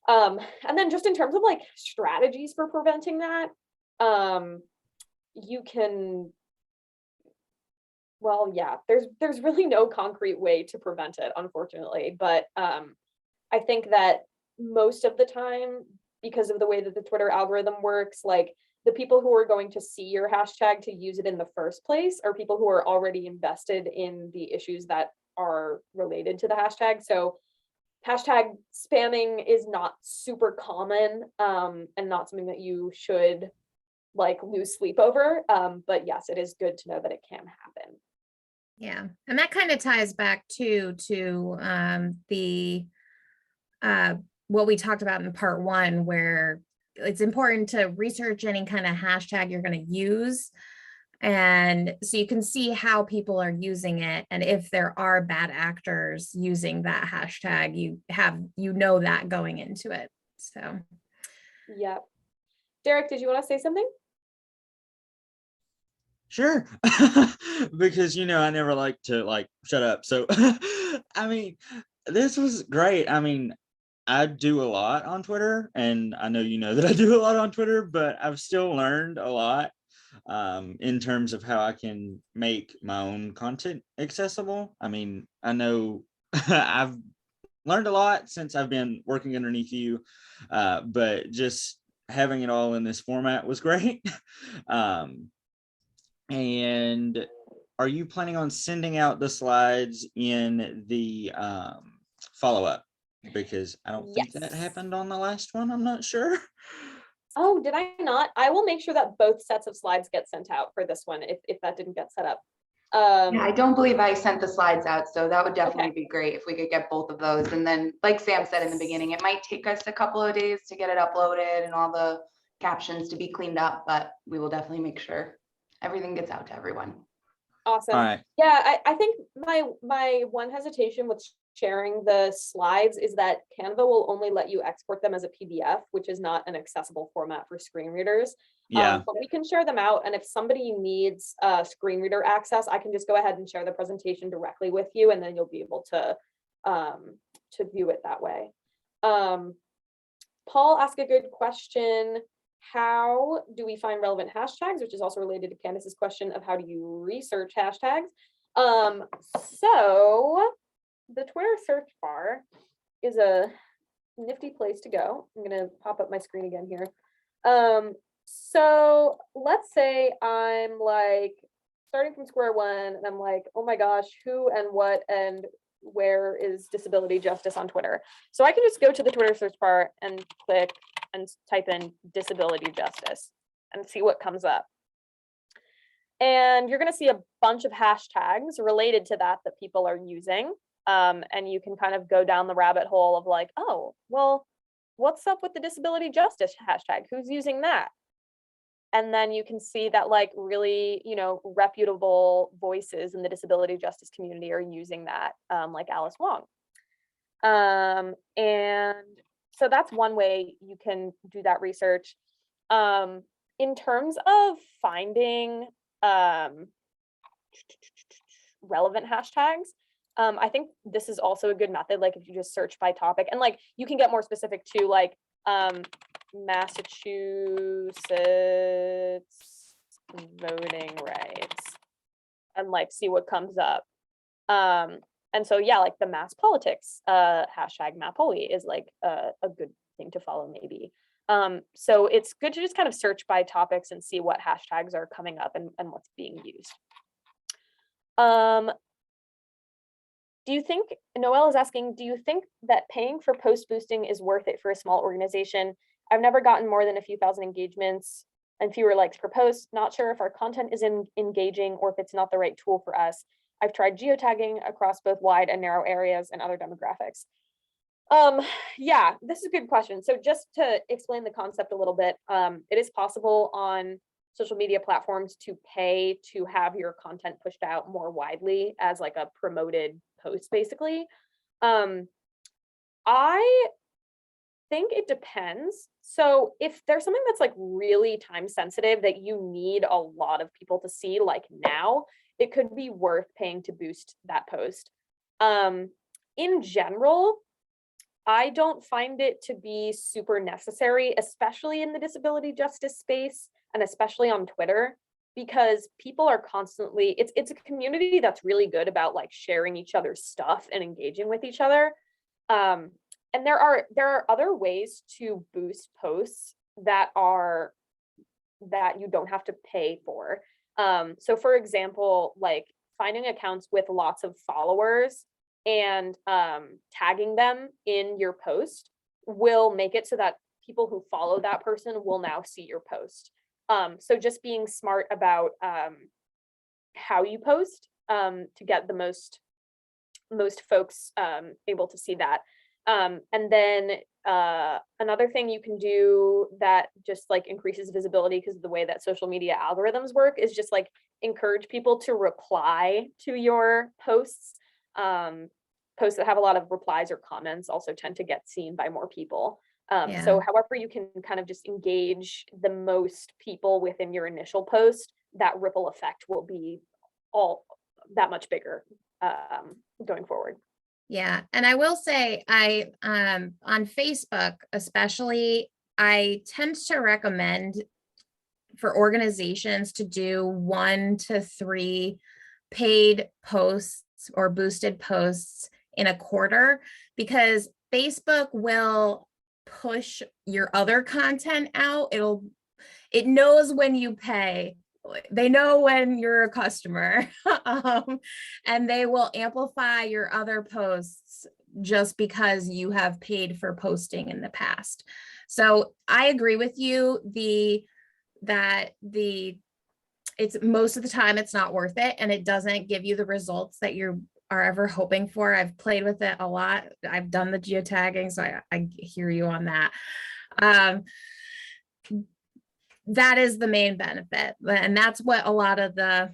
And then just in terms of like strategies for preventing that, you can, well, yeah, there's really no concrete way to prevent it, unfortunately, but I think that most of the time, because of the way that the Twitter algorithm works, like the people who are going to see your hashtag to use it in the first place are people who are already invested in the issues that are related to the hashtag. So hashtag spamming is not super common, and not something that you should like lose sleep over. But yes, it is good to know that it can happen. Yeah, and that kind of ties back to the what we talked about in part one, where it's important to research any kind of hashtag you're going to use. And so you can see how people are using it. And if there are bad actors using that hashtag, you know that going into it. So. Yeah. Derek, did you want to say something? Sure. Because, I never like to like shut up. So, I mean, this was great. I mean, I do a lot on Twitter, and I know you know that I do a lot on Twitter, but I've still learned a lot in terms of how I can make my own content accessible. I mean, I know I've learned a lot since I've been working underneath you, but just having it all in this format was great. And are you planning on sending out the slides in the follow-up? Because I don't think that happened on the last one. I'm not sure. Oh, did I not? I will make sure that both sets of slides get sent out for this one if that didn't get set up. Um, Yeah, I don't believe I sent the slides out, so that would definitely be great if we could get both of those. And then, like Sam said in the beginning, it might take us a couple of days to get it uploaded and all the captions to be cleaned up, but we will definitely make sure everything gets out to everyone. Awesome. All right. Yeah, I think my one hesitation with sharing the slides is that Canva will only let you export them as a PDF, which is not an accessible format for screen readers. Yeah. But we can share them out, and if somebody needs screen reader access, I can just go ahead and share the presentation directly with you, and then you'll be able to view it that way. Paul asked a good question. How do we find relevant hashtags, which is also related to Candace's question of how do you research hashtags? So the Twitter search bar is a nifty place to go. I'm gonna pop up my screen again here. So let's say I'm like starting from square one and I'm like, oh my gosh, who and what and where is disability justice on Twitter? So I can just go to the Twitter search bar and click and type in disability justice and see what comes up. And you're going to see a bunch of hashtags related to that people are using. And you can kind of go down the rabbit hole of like, oh, well, what's up with the disability justice hashtag? Who's using that? And then you can see that like really, you know, reputable voices in the disability justice community are using that, like Alice Wong. And so that's one way you can do that research. In terms of finding relevant hashtags, I think this is also a good method. Like if you just search by topic, and like you can get more specific to like Massachusetts voting rights and like see what comes up. And so yeah, like the mass politics hashtag Mapoli is like a good thing to follow maybe. So it's good to just kind of search by topics and see what hashtags are coming up and what's being used. Do you think, Noelle is asking, do you think that paying for post boosting is worth it for a small organization? I've never gotten more than a few thousand engagements and fewer likes per post. Not sure if our content is engaging or if it's not the right tool for us. I've tried geotagging across both wide and narrow areas and other demographics. Yeah, this is a good question. So just to explain the concept a little bit, it is possible on social media platforms to pay to have your content pushed out more widely as like a promoted post, basically. I think it depends. So if there's something that's like really time sensitive that you need a lot of people to see, like now, it could be worth paying to boost that post. In general, I don't find it to be super necessary, especially in the disability justice space and especially on Twitter, because people are constantly, it's a community that's really good about like sharing each other's stuff and engaging with each other. And there are other ways to boost posts that you don't have to pay for. So for example, like finding accounts with lots of followers and tagging them in your post will make it so that people who follow that person will now see your post. So just being smart about how you post to get the most folks able to see that. And then another thing you can do that just like increases visibility because of the way that social media algorithms work is just like encourage people to reply to your posts. Posts that have a lot of replies or comments also tend to get seen by more people. So however you can kind of just engage the most people within your initial post, that ripple effect will be all that much bigger going forward. Yeah, and I will say on Facebook especially, I tend to recommend for organizations to do 1 to 3 paid posts or boosted posts in a quarter, because Facebook will push your other content out. It knows when you pay. They know when you're a customer, and they will amplify your other posts just because you have paid for posting in the past. So I agree with you that the it's most of the time it's not worth it, and it doesn't give you the results that you are ever hoping for. I've played with it a lot. I've done the geotagging, so I hear you on that. That is the main benefit, and that's what a lot of the,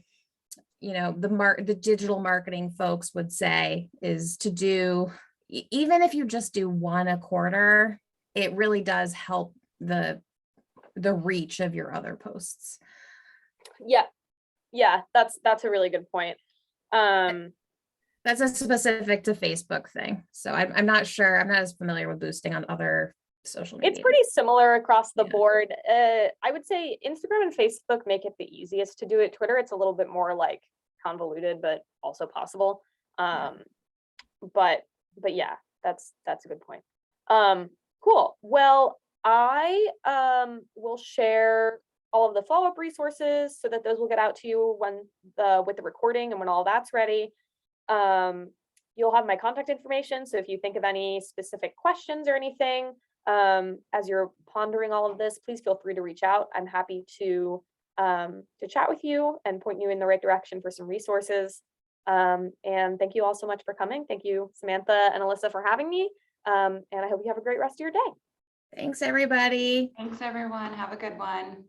you know, the digital marketing folks would say is to do, even if you just do one a quarter, it really does help the reach of your other posts. Yeah, that's a really good point. That's a specific to Facebook thing. So I'm not sure. I'm not as familiar with boosting on other social media. It's pretty similar across the Yeah. board. I would say Instagram and Facebook make it the easiest to do it. Twitter, it's a little bit more like convoluted, but also possible. Yeah. But yeah, that's a good point. Cool. Well, I will share all of the follow-up resources so that those will get out to you when with the recording and when all that's ready. You'll have my contact information. So if you think of any specific questions or anything, as you're pondering all of this, please feel free to reach out. I'm happy to chat with you and point you in the right direction for some resources. And thank you all so much for coming. Thank you, Samantha and Alyssa, for having me. And I hope you have a great rest of your day. Thanks, everybody. Thanks, everyone. Have a good one.